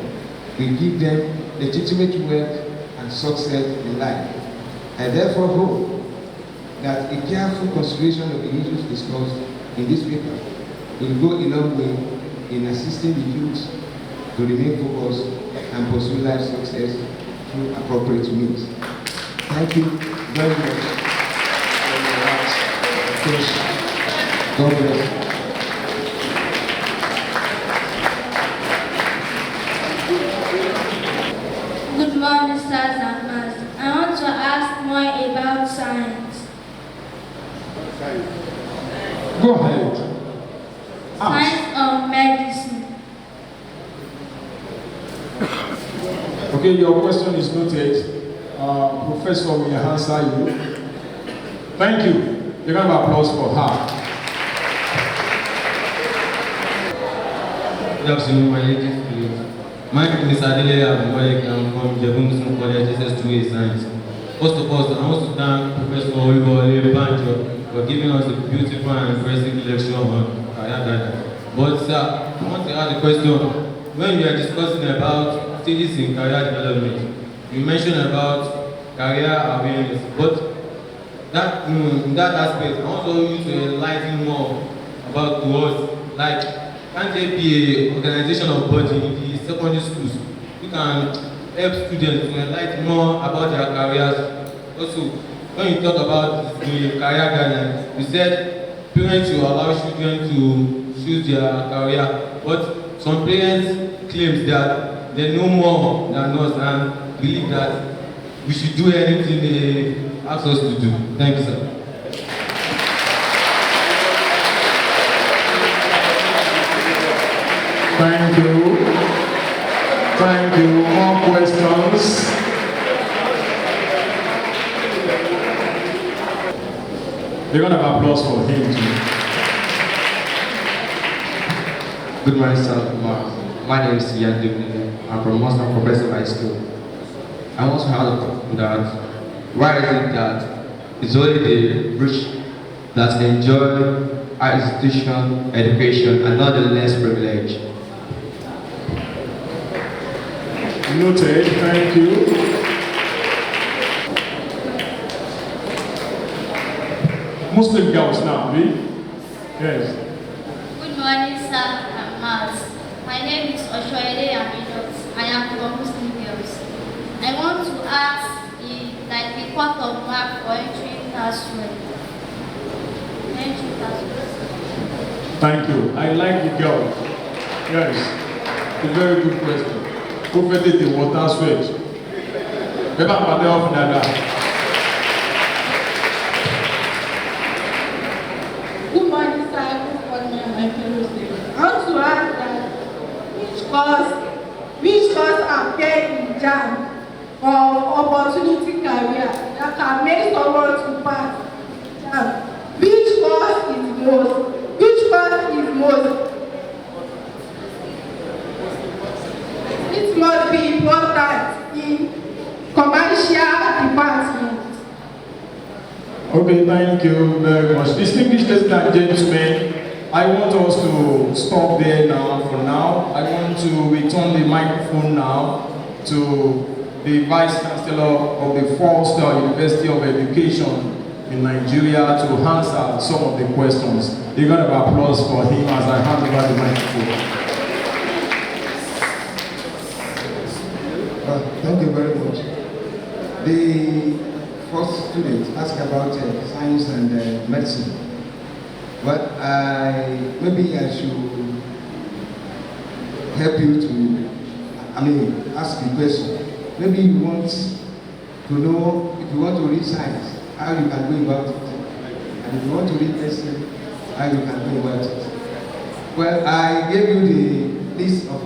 will give them legitimate wealth and success in life. I therefore hope that a careful consideration of the issues discussed in this paper will go a long way in assisting the youth to remain focused and pursue life success through appropriate means. Thank you very much for your attention. God bless you. Good morning, sirs and ma'ams. I want to ask more about science. Go ahead. Science of medicine. Okay, your question is noted. Professor will answer you. Thank you. You can have applause for her. Good afternoon, my ladies. My name is Adele Abumalek. I'm from Jebun Muslim College, SS2A Science. First of all, I want to thank Professor Oliver Banjo for giving us a beautiful and impressive lecture on career guidance. But sir, I want to ask a question. When we are discussing about stages in career development, you mentioned about career awareness, but that in that aspect, I want you to enlighten more about to us, like, can't there be an organization of body in the secondary schools who can help students to enlighten more about their careers? Also, when you talk about the career guidance, you said parents should allow children to choose their career, but some parents claim that they know more than us and believe that we should do anything they ask us to do. Thank you, sir. Thank you. Thank you. More questions? You're going to have applause for him too. Good morning, sir. My name is Ian Dubin. I'm from Master Progressive High School. I want to ask that why is it that it's only the rich that enjoy our institution education and not the less privileged? Noted. Thank you. Muslim girls now, me? Yes. Good morning, sir and ma'ams. My name is Oshoede Aminot. I am from Muslim girls. I want to ask like the cut of mark for entering nursery. Thank you. I like the girl. Yes. A very good question. Prophet the water switch. Remember Padre of Nada. Good morning, sir. Good morning, my fellow students. I want to ask that which course appear in JAM for opportunity career that can make someone to pass JAM? Which course is most? Which course is most? It must be important in commercial department. Okay, thank you very much. Distinguished ladies and gentlemen, I want us to stop there now for now. I want to return the microphone now to the Vice Chancellor of the Four-Star University of Education in Nigeria to answer some of the questions. You got an applause for him as I hand over the microphone. Thank you very much. The first student asked about science and medicine. But maybe I should help you to, ask a question. Maybe you want to know, if you want to read science, how you can go about it. And if you want to read medicine, how you can go about it. Well, I gave you the list of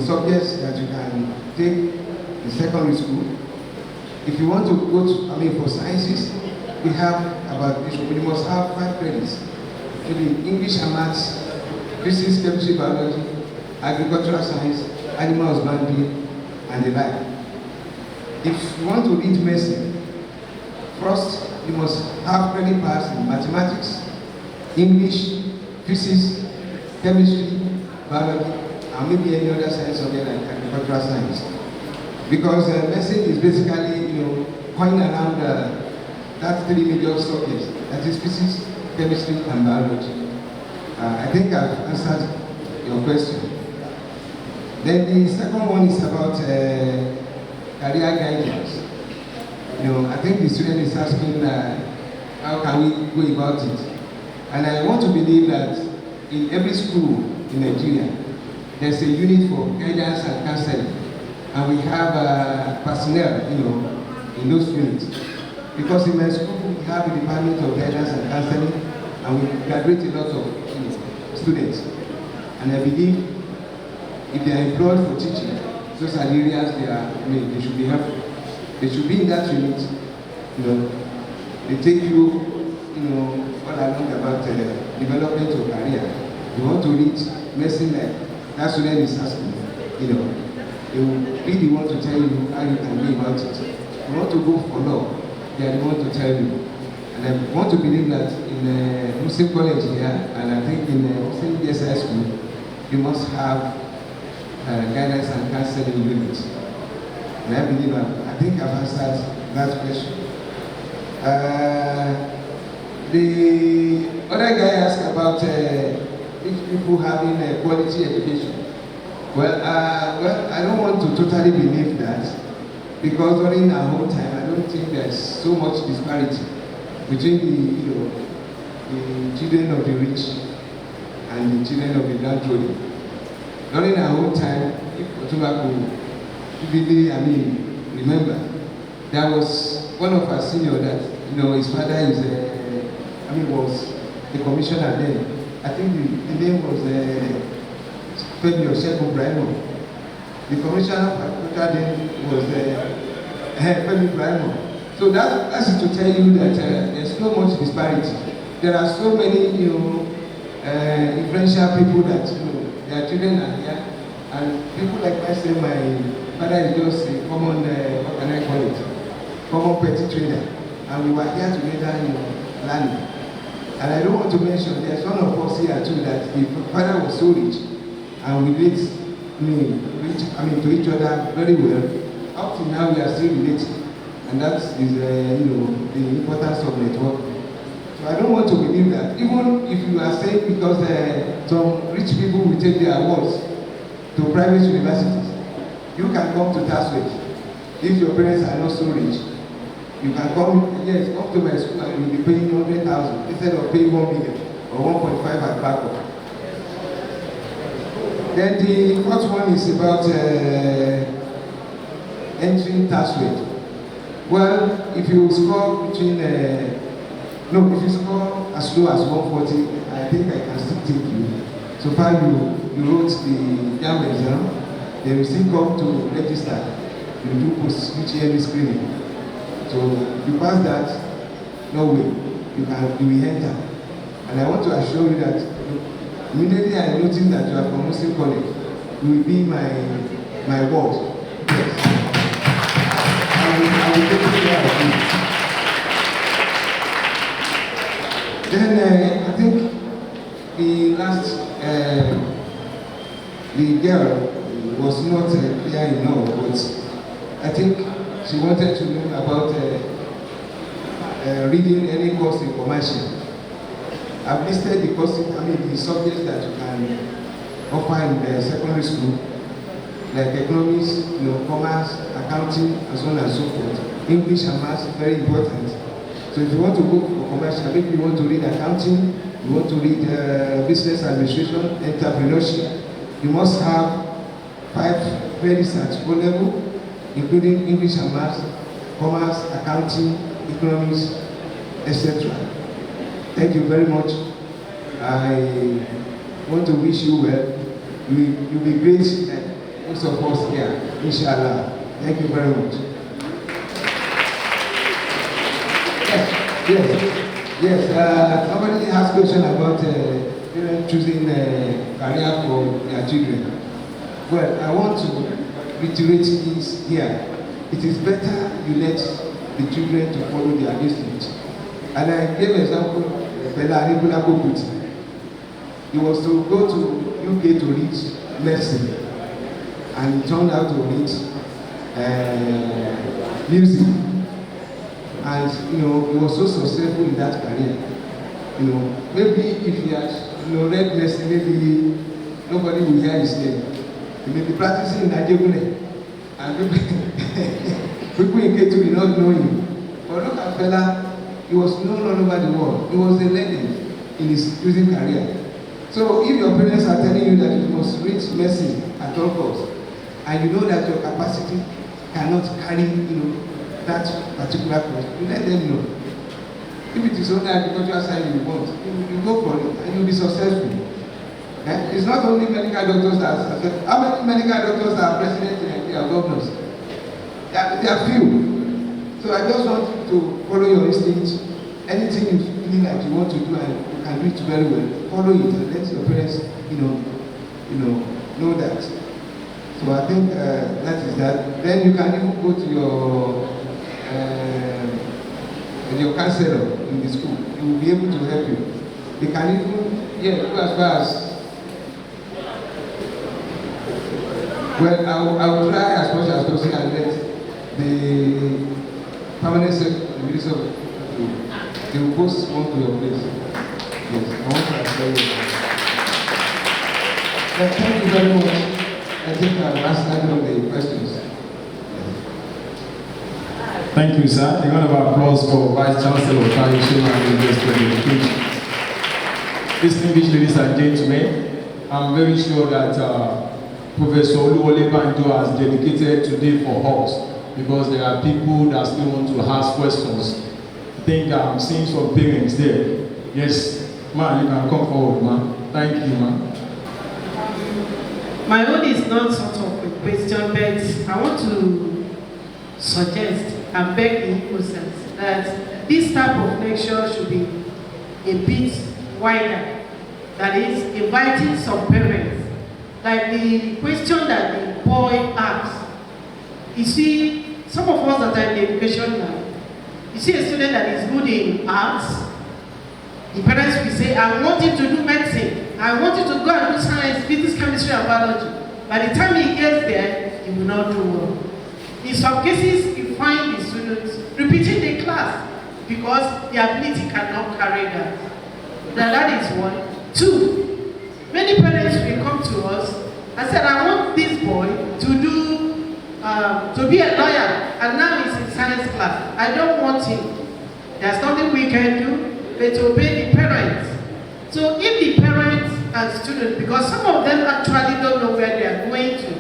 subjects that you can take in secondary school. If you want to go to, for sciences, we have we must have 5 credits. Maybe English and Maths, Physics, Chemistry, Biology, Agricultural Science, Animal Husbandry, and the like. If you want to read medicine, first you must have credit pass in Mathematics, English, Physics, Chemistry, biology, and maybe any other science subject like agricultural science. Because medicine is basically, coining around that three major subjects, that is physics, chemistry, and biology. I think I've answered your question. Then the second one is about career guidance. I think the student is asking how can we go about it. And I want to believe that in every school in Nigeria, there's a unit for guidance and counseling. And we have personnel, in those units. Because in my school, we have a department of guidance and counseling, and we graduate a lot of students. And I believe if they are employed for teaching, those are the areas they should be helpful. They should be in that unit, they take you, all along about development of career. You want to read medicine like that student is asking, they will be the one to tell you how you can go about it. You want to go for law, they are the one to tell you. And I want to believe that in Muslim college here, and I think in Muslim DSI school, you must have guidance and counseling units. And I believe, I think I've answered that question. The other guy asked about people having quality education. Well, I don't want to totally believe that, because during our whole time, I don't think there's so much disparity between the children of the rich and the children of the downtrodden. During our whole time, if Otumba could vividly, remember, there was one of our seniors that, his father is was the commissioner then. I think the name was Femi Osheko Brahimo. The commissioner of agriculture then was Femi Brahimo. So that's to tell you that there's so much disparity. There are so many, influential people that, their children are here, and people like myself, my father is just a common, what can I call it, common petty trader, and we were here together, learning. And I don't want to mention, there's one of us here too that the father was so rich, and we relate, to each other very well. Up to now, we are still related, and that is, the importance of networking. So I don't want to believe that, even if you are saying because some rich people will take their awards to private universities, you can come to Taswek. If your parents are not so rich, you can come, yes, come to my school and you'll be paying 100,000 instead of paying 1 million or 1.5 at backup. Then the fourth one is about entering Taswek. Well, if you score between if you score as low as 140, I think I can still take you. So far you wrote the JAMB exam, then you still come to register, you do post-UTME screening. So you pass that, no way, you will enter. And I want to assure you that immediately I notice that you are from Muslim college, you will be my ward. Yes. I will take care of you. Then I think the last, the girl was not clear enough, but I think she wanted to know about reading any course in commercial. I've listed the courses, the subjects that you can offer in the secondary school, like economics, commerce, accounting, and so on and so forth. English and maths is very important. So if you want to go for commercial, maybe you want to read accounting, you want to read business administration, entrepreneurship, you must have 5 credits at O level, including English and maths, commerce, accounting, economics, etc. Thank you very much. I want to wish you well. You'll be great like most of us here, inshallah. Thank you very much. Yes. Somebody has a question about parents choosing career for their children. Well, I want to reiterate this here. It is better you let the children to follow their instinct. And I gave an example, Bella Aribula Bokuti. He was to go to UK to read medicine, and he turned out to read music. And he was so successful in that career. Maybe if he had read medicine, maybe nobody will hear his name. He may be practicing in Ajegune, and people in Ketu will not know him. But look at fella, he was known all over the world. He was a legend in his music career. So if your parents are telling you that you must read medicine at all costs, and you know that your capacity cannot carry, that particular course, you let them know. If it is only agricultural side you want, you go for it and you'll be successful. It's not only medical doctors that are successful. How many medical doctors are presidents in Nigeria, governors? There are few. So I just want you to follow your instincts. Anything you feel like you want to do and you can do it very well, follow it and let your parents, know that. So I think that is that. Then you can even go to your counselor in the school. He will be able to help you. They can even, go as far as, well, I will try as much as possible and let the permanent secretary, the minister of they will post one to your place. Yes, I want to assure you. Thank you very much. I think I've answered all the questions. Thank you, sir. A round of applause for Vice Chancellor of Traditional and Industrial Education. Distinguished ladies and gentlemen, I'm very sure that Professor Oluwole Banjo has dedicated today for us because there are people that still want to ask questions. I think I'm seeing some parents there. Yes, ma, you can come forward, ma. Thank you, ma. My own is not sort of a question, but I want to suggest and beg in process that this type of lecture should be a bit wider. That is, inviting some parents. Like the question that the boy asked. You see, some of us that are in the education line, you see a student that is good in arts, the parents will say, I want him to do medicine. I want him to go and do science, physics, chemistry, and biology. By the time he gets there, he will not do well. In some cases, you find the students repeating the class because the ability cannot carry that. Now that is one. Two, many parents will come to us and said, I want this boy to be a lawyer, and now he's in science class. I don't want him. There's nothing we can do but to obey the parents. So if the parents and students, because some of them actually don't know where they are going to.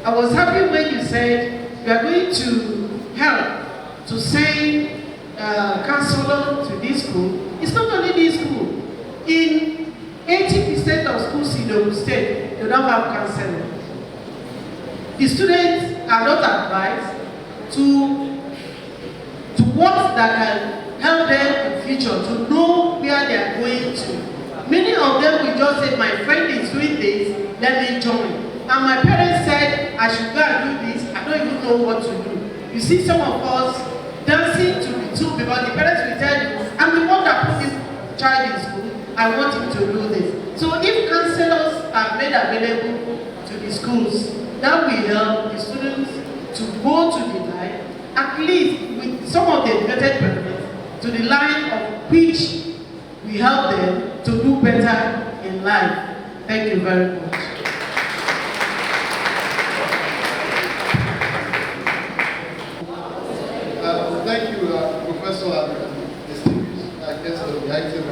I was happy when you said you are going to help to send counselor to this school. It's not only this school. In 80% of schools in the state, they don't have counselor. The students are not advised to work that can help them in future to know where they are going to. Many of them will just say, my friend is doing this, let me join. And my parents said, I should go and do this, I don't even know what to do. You see some of us dancing to the tune because the parents will tell you, I'm the one that put this child in school, I want him to do this. So if counselors are made available to the schools, that will help the students to go to the line, at least with some of the educated parents, to the line of which we help them to do better in life. Thank you very much. Thank you, Professor, distinguished guest of the item,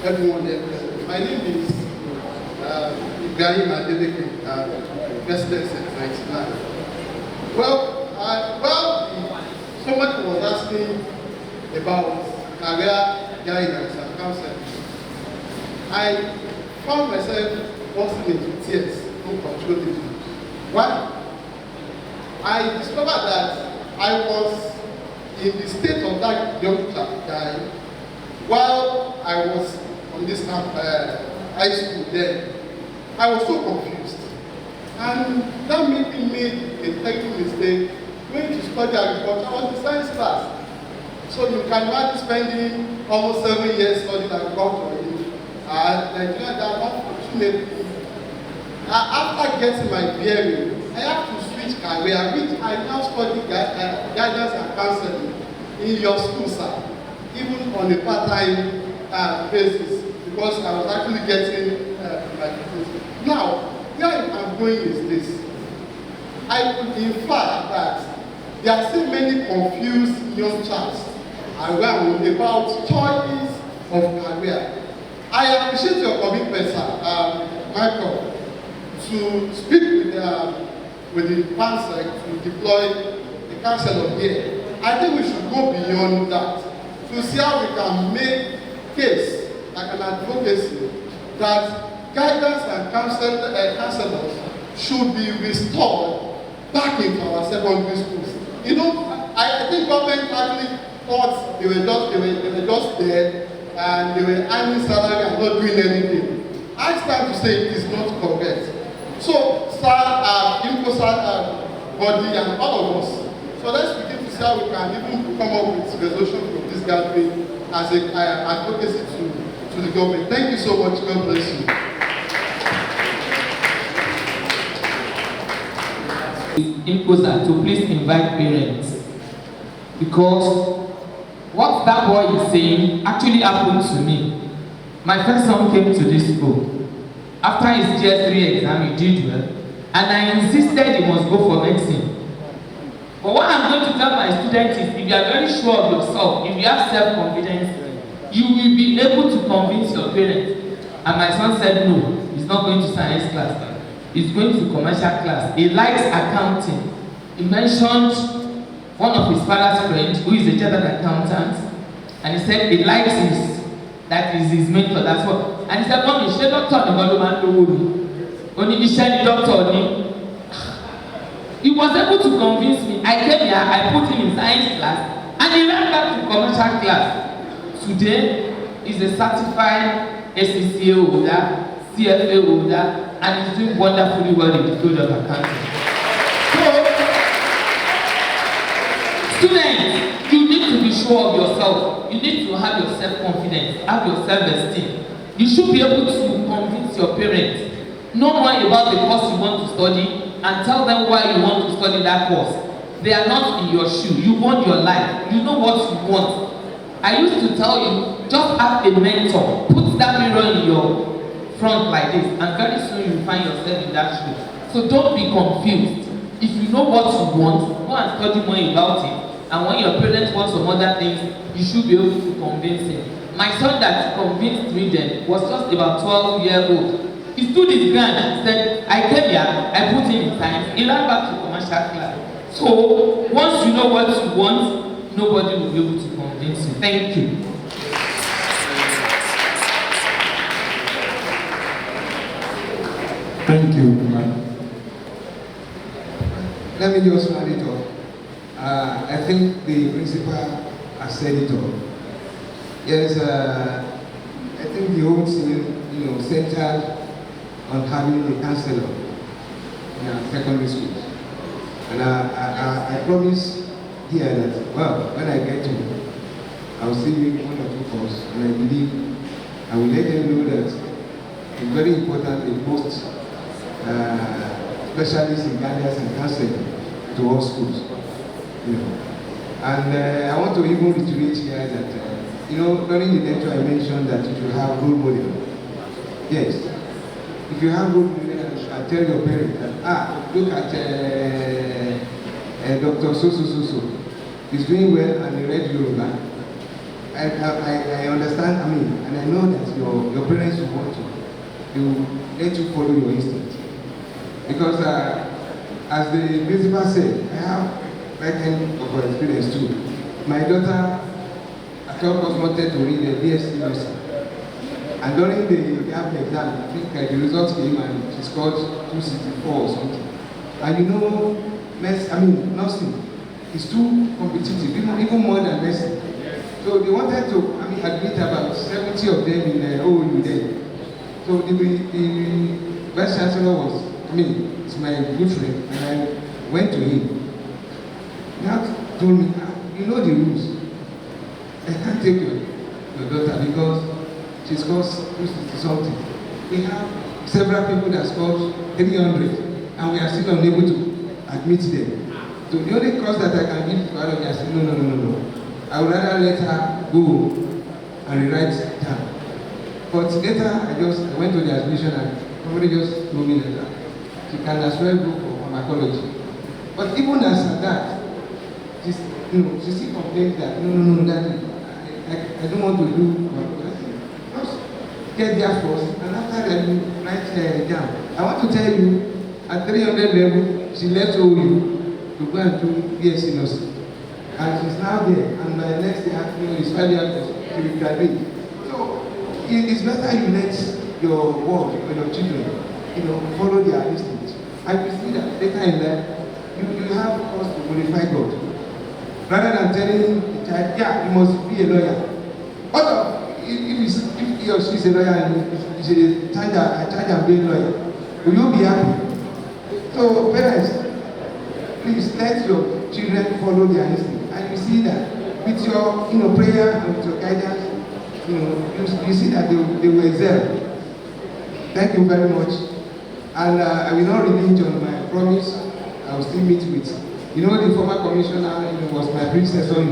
everyone there present. My name is Ibrahim Adeleke, President since 99. Somebody was asking about career guidance and counseling. I found myself bursting into tears uncontrollably. Why? I discovered that I was in the state of that young guy while I was on this high school then. I was so confused. And that made me make a technical mistake going to study agriculture. I was in science class. So you can imagine spending almost 7 years studying agriculture in Nigeria. There are unfortunately, after getting my bearing, I have to switch career, which I now study guidance and counseling in your school, sir, even on a part-time basis, because I was actually getting my business. Now, where I'm going is this. I could infer that there are still many confused young chaps around about choice of career. I appreciate your commitment, sir, Michael, to speak with the council to deploy the council here. I think we should go beyond that to see how we can make case like an advocacy that guidance and counselors should be restored back into our secondary schools. You know, I think government actually thought they were just there and they were earning salary and not doing anything. I stand to say it is not correct. So, sir, Imcosa body and all of us. So let's begin to see how we can even come up with resolution from this gathering as a advocacy to the government. Thank you so much. God bless you. Imcosa to please invite parents, because what that boy is saying actually happened to me. My first son came to this school. After his GS3 exam, he did well, and I insisted he must go for medicine. But what I'm going to tell my students is, if you are very sure of yourself, if you have self-confidence, you will be able to convince your parents. And my son said no, he's not going to science class. He's going to commercial class. He likes accounting. He mentioned one of his father's friends, who is a chartered accountant, and he said he likes that is his mentor, that's what. And he said, Mommy, she doctor ni Baloman Lowoni. Only Michelle doctor ni. He was able to convince me. I came here, I put him in science class, and he ran back to commercial class. Today, he's a certified SCCA holder, CFA holder, and he's doing wonderfully well in the field of accounting. So, students, you need to be sure of yourself. You need to have your self-confidence, have your self-esteem. You should be able to convince your parents. Know more about the course you want to study and tell them why you want to study that course. They are not in your shoe. You want your life. You know what you want. I used to tell you, just have a mentor. Put that mirror in your front like this, and very soon you find yourself in that shoe. So don't be confused. If you know what you want, go and study more about it. And when your parents want some other things, you should be able to convince him. My son that convinced me then was just about 12 years old. He stood his ground and said, I came here, I put him in science, he ran back to commercial class. So once you know what you want, nobody will be able to convince you. Thank you. Thank you, man. Let me just round it off. I think the principal has said it all. Yes, I think the whole thing, centered on having a counselor in our secondary schools. And I promise here that, well, when I get to, I will see maybe one or two courses, and I believe I will let them know that it's very important they post specialists in guidance and counseling to all schools. And I want to even reiterate here that during the lecture I mentioned that you should have role model. Yes. If you have role model, I tell your parents that, look at Dr. So. He's doing well and he read Yoruba. I understand, and I know that your parents will want to. They will let you follow your instinct. Because as the principal said, I have that kind of experience too. My daughter, I thought wanted to read the BSc nursing. And during the exam, I think the results came and she scored 264 or something. And nursing is too competitive, even more than medicine. So they wanted to, admit about 70 of them in the OU then. So the vice chancellor was, it's my good friend, and I went to him. He had told me, you know the rules. I can't take your daughter because she scores 260 something. We have several people that scored 300, and we are still unable to admit them. So the only cause that I can give to her, I said, no. I would rather let her go and rewrite down. But later, I went to the admission and somebody just told me that she can as well go for pharmacology. But even as that, she still complains that, no, Daddy, I don't want to do pharmacology. Just get there first, and after that, you write down. I want to tell you, at 300 level, she left OU to go and do BSc nursing. And she's now there, and my next year, it's 5 years, she will graduate. So, it's better you let your work or your children, follow their instincts. And you see that later in life, you have cause to glorify God. Rather than telling the child, yeah, you must be a lawyer. If he or she is a lawyer and is a child and being a lawyer, will you be happy? So parents, please let your children follow their instinct. And you see that with your prayer and with your guidance, you see that they will excel. Thank you very much. And I will not revenge on my promise. I will still meet with, the former commissioner was my predecessor in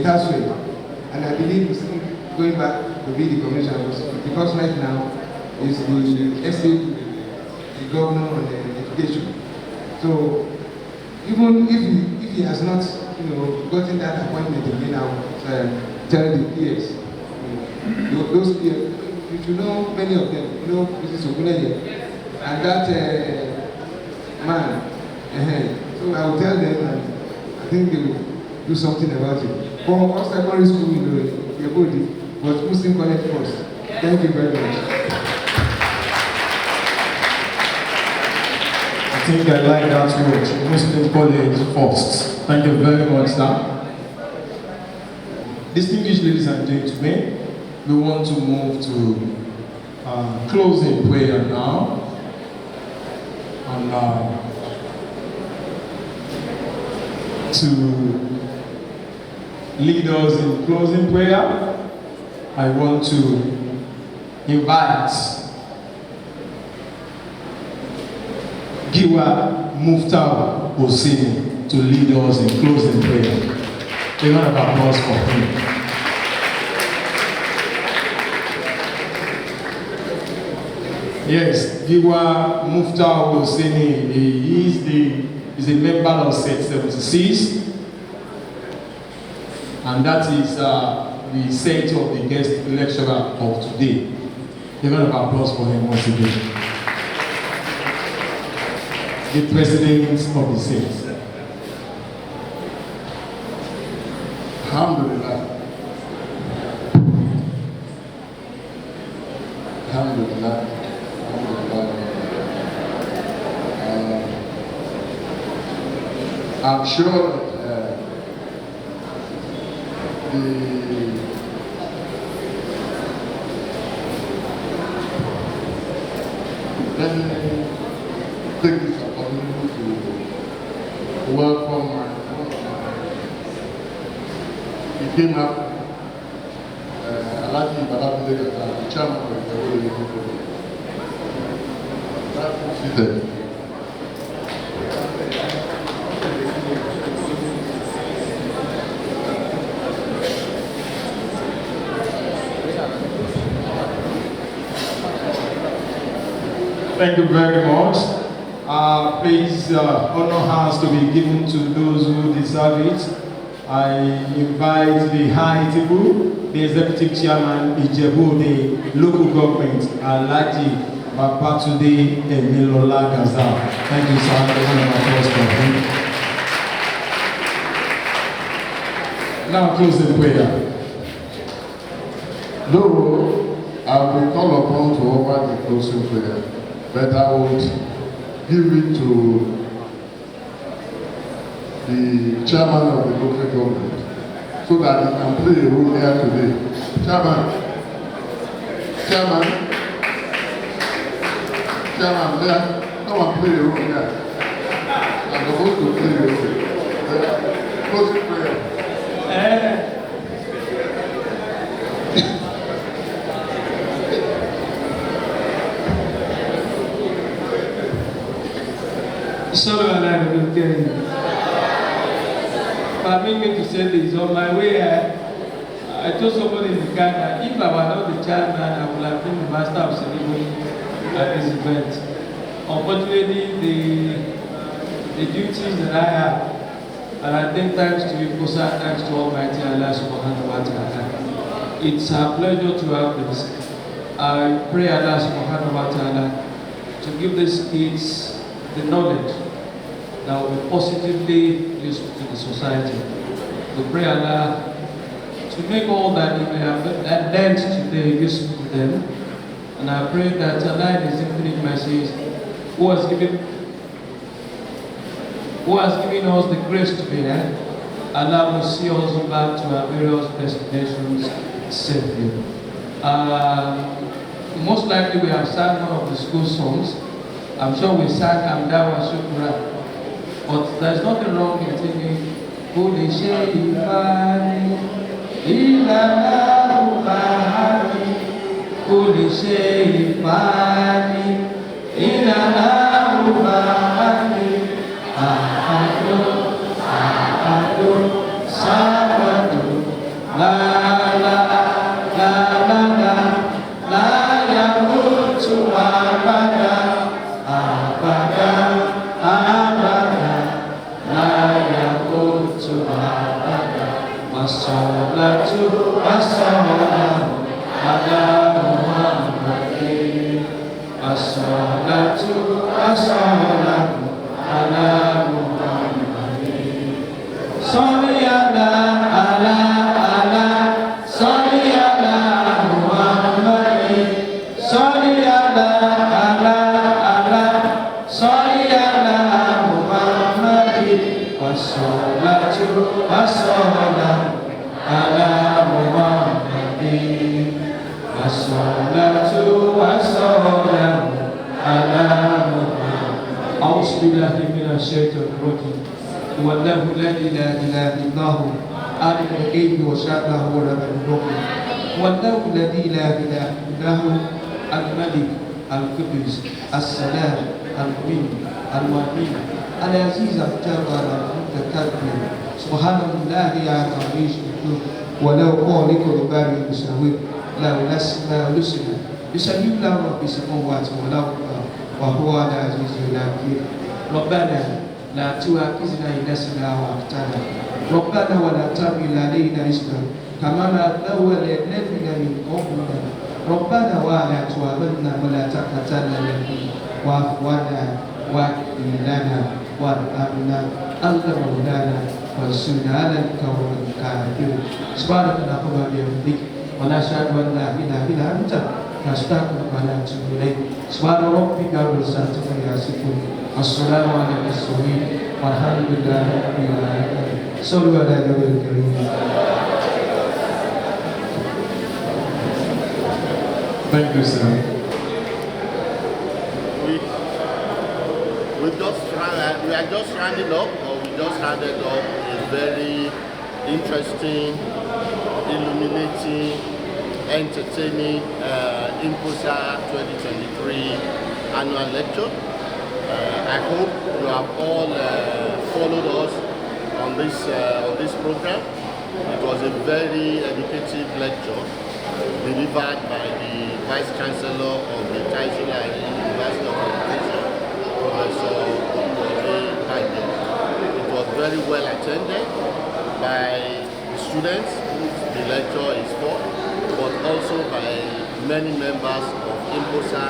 Tasway. And I believe he's still going back to be the commissioner because right now is the essay the governor on education. So even if he has not, gotten that appointment again, I will tell the peers, those peers, you should know many of them, Mrs. Oguneye, and that man. So I will tell them, and I think they will do something about it. For all secondary school, but Muslim College first. Thank you very much. I think I like that word, Muslim College first. Thank you very much, sir. Distinguished ladies and gentlemen, we want to move to closing prayer now. And to lead us in closing prayer, I want to invite Giwa Muftar Hosseini to lead us in closing prayer. A round of applause for him. Yes, Giwa Muftar Hosseini, he is a member of Set 76, and that is the set of the guest lecturer of today. A round of applause for him once again. The president of the set. Alhamdulillah. Alhamdulillah. I'm sure that let me take this opportunity to welcome he came up Alhaji Balabide, the chairman of the World People. That's seated. Thank you very much. Please, honor has to be given to those who deserve it. I invite the High Table, the Executive Chairman, Ijebu, the local government, Alhaji Babatunde Emilola Gaza. Thank you, sir. Now close the prayer. Though I've been called upon to offer the closing prayer, but I would give it to the chairman of the local government so that he can play a role here today. Chairman, there, come and play a role here. I'm supposed to play a role. Closing prayer. getting it. Permit me to say this. On my way here, I told somebody in the car that if I were not the chairman, I would have been the master of ceremony at this event. Unfortunately, the duties that I have, and I think thanks to Imcosa, thanks to Almighty Allah subhanahu wa ta'ala, it's a pleasure to have this. I pray Allah subhanahu wa ta'ala to give these kids the knowledge that will be positively useful to the society. We pray Allah to make all that they may have learned today useful to them. And I pray that Allah in His infinite mercies, who has given us the grace to be there, Allah will see us back to our various destinations safely. Most likely we have sang one of the school songs. I'm sure we sang Amdawa Shukra. But there's nothing wrong in singing Kuli Sheifani Ilana Ubahani Kuli Sheifani Ilana Ubahani Ahadu Ahadu Sabadu La la la la la La yamutu abada Abada Abada La yamutu abada Wassalatu wassalamu ala Muhammadin Wassalatu wassalamu ala Muhammadin Salli ala ala ala Salli ala Muhammadin Salli ala ala ala Salli ala Muhammadin Wassalatu wassalamu ala Muhammadin Wassalatu wassalamu ala Muhammadin A'udzu billahi minasyaitonir rajim Wallahu la ilaha illa hu alimul ghaibi wa syahadati wa la yudhillu Wallahu la ilaha illa hu al-malik al-qudus as-salam al-mu'min al-mu'min al-aziz al-jabbar al-mutakabbir subhanallahi ala yashkur wa law khaliqul bari musawwir la nasma lusna yusabbihu lahu rabbis samawati wal ardi wa huwa al-azizul hakim rabbana لا تؤاخذنا إن نسينا وأخطأنا ربنا ولا تحمل علينا إصرا كما حملته على الذين من قبلنا ربنا ولا تحملنا ولا تحملنا واعف عنا واغفر لنا وارحمنا أنت مولانا وانصرنا على القوم الكافرين سبحانك اللهم وبحمدك ونشهد أن لا إله إلا أنت نستغفرك ونتوب إليك سبحان ربك رب العزة عما يصفون والسلام على المرسلين والحمد لله رب العالمين صلوا على النبي الكريم. Thank you, sir. We are just rounding up, or we just rounded up a very interesting, illuminating, entertaining Imcosa 2023 annual lecture. I hope you have all followed us on this program. It was a very educative lecture delivered by the Vice Chancellor of the Taisula University of Education, Professor Oluwole Kaide. It was very well attended by the students who the lecture is for, but also by many members of Imcosa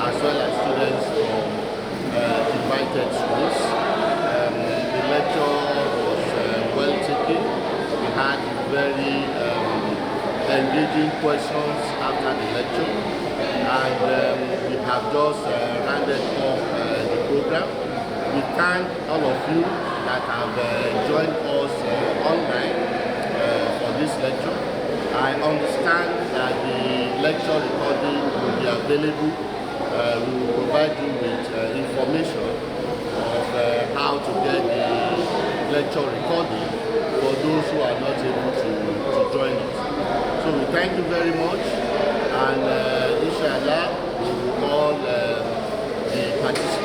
as well as students from invited schools. The lecture was well taken. We had very engaging questions after the lecture, and we have just rounded up the program. We thank all of you that have joined us online for this lecture. I understand that the lecture recording will be available. We will provide you with information of how to get the lecture recording for those who are not able to join us. So we thank you very much, and inshallah we will all the participants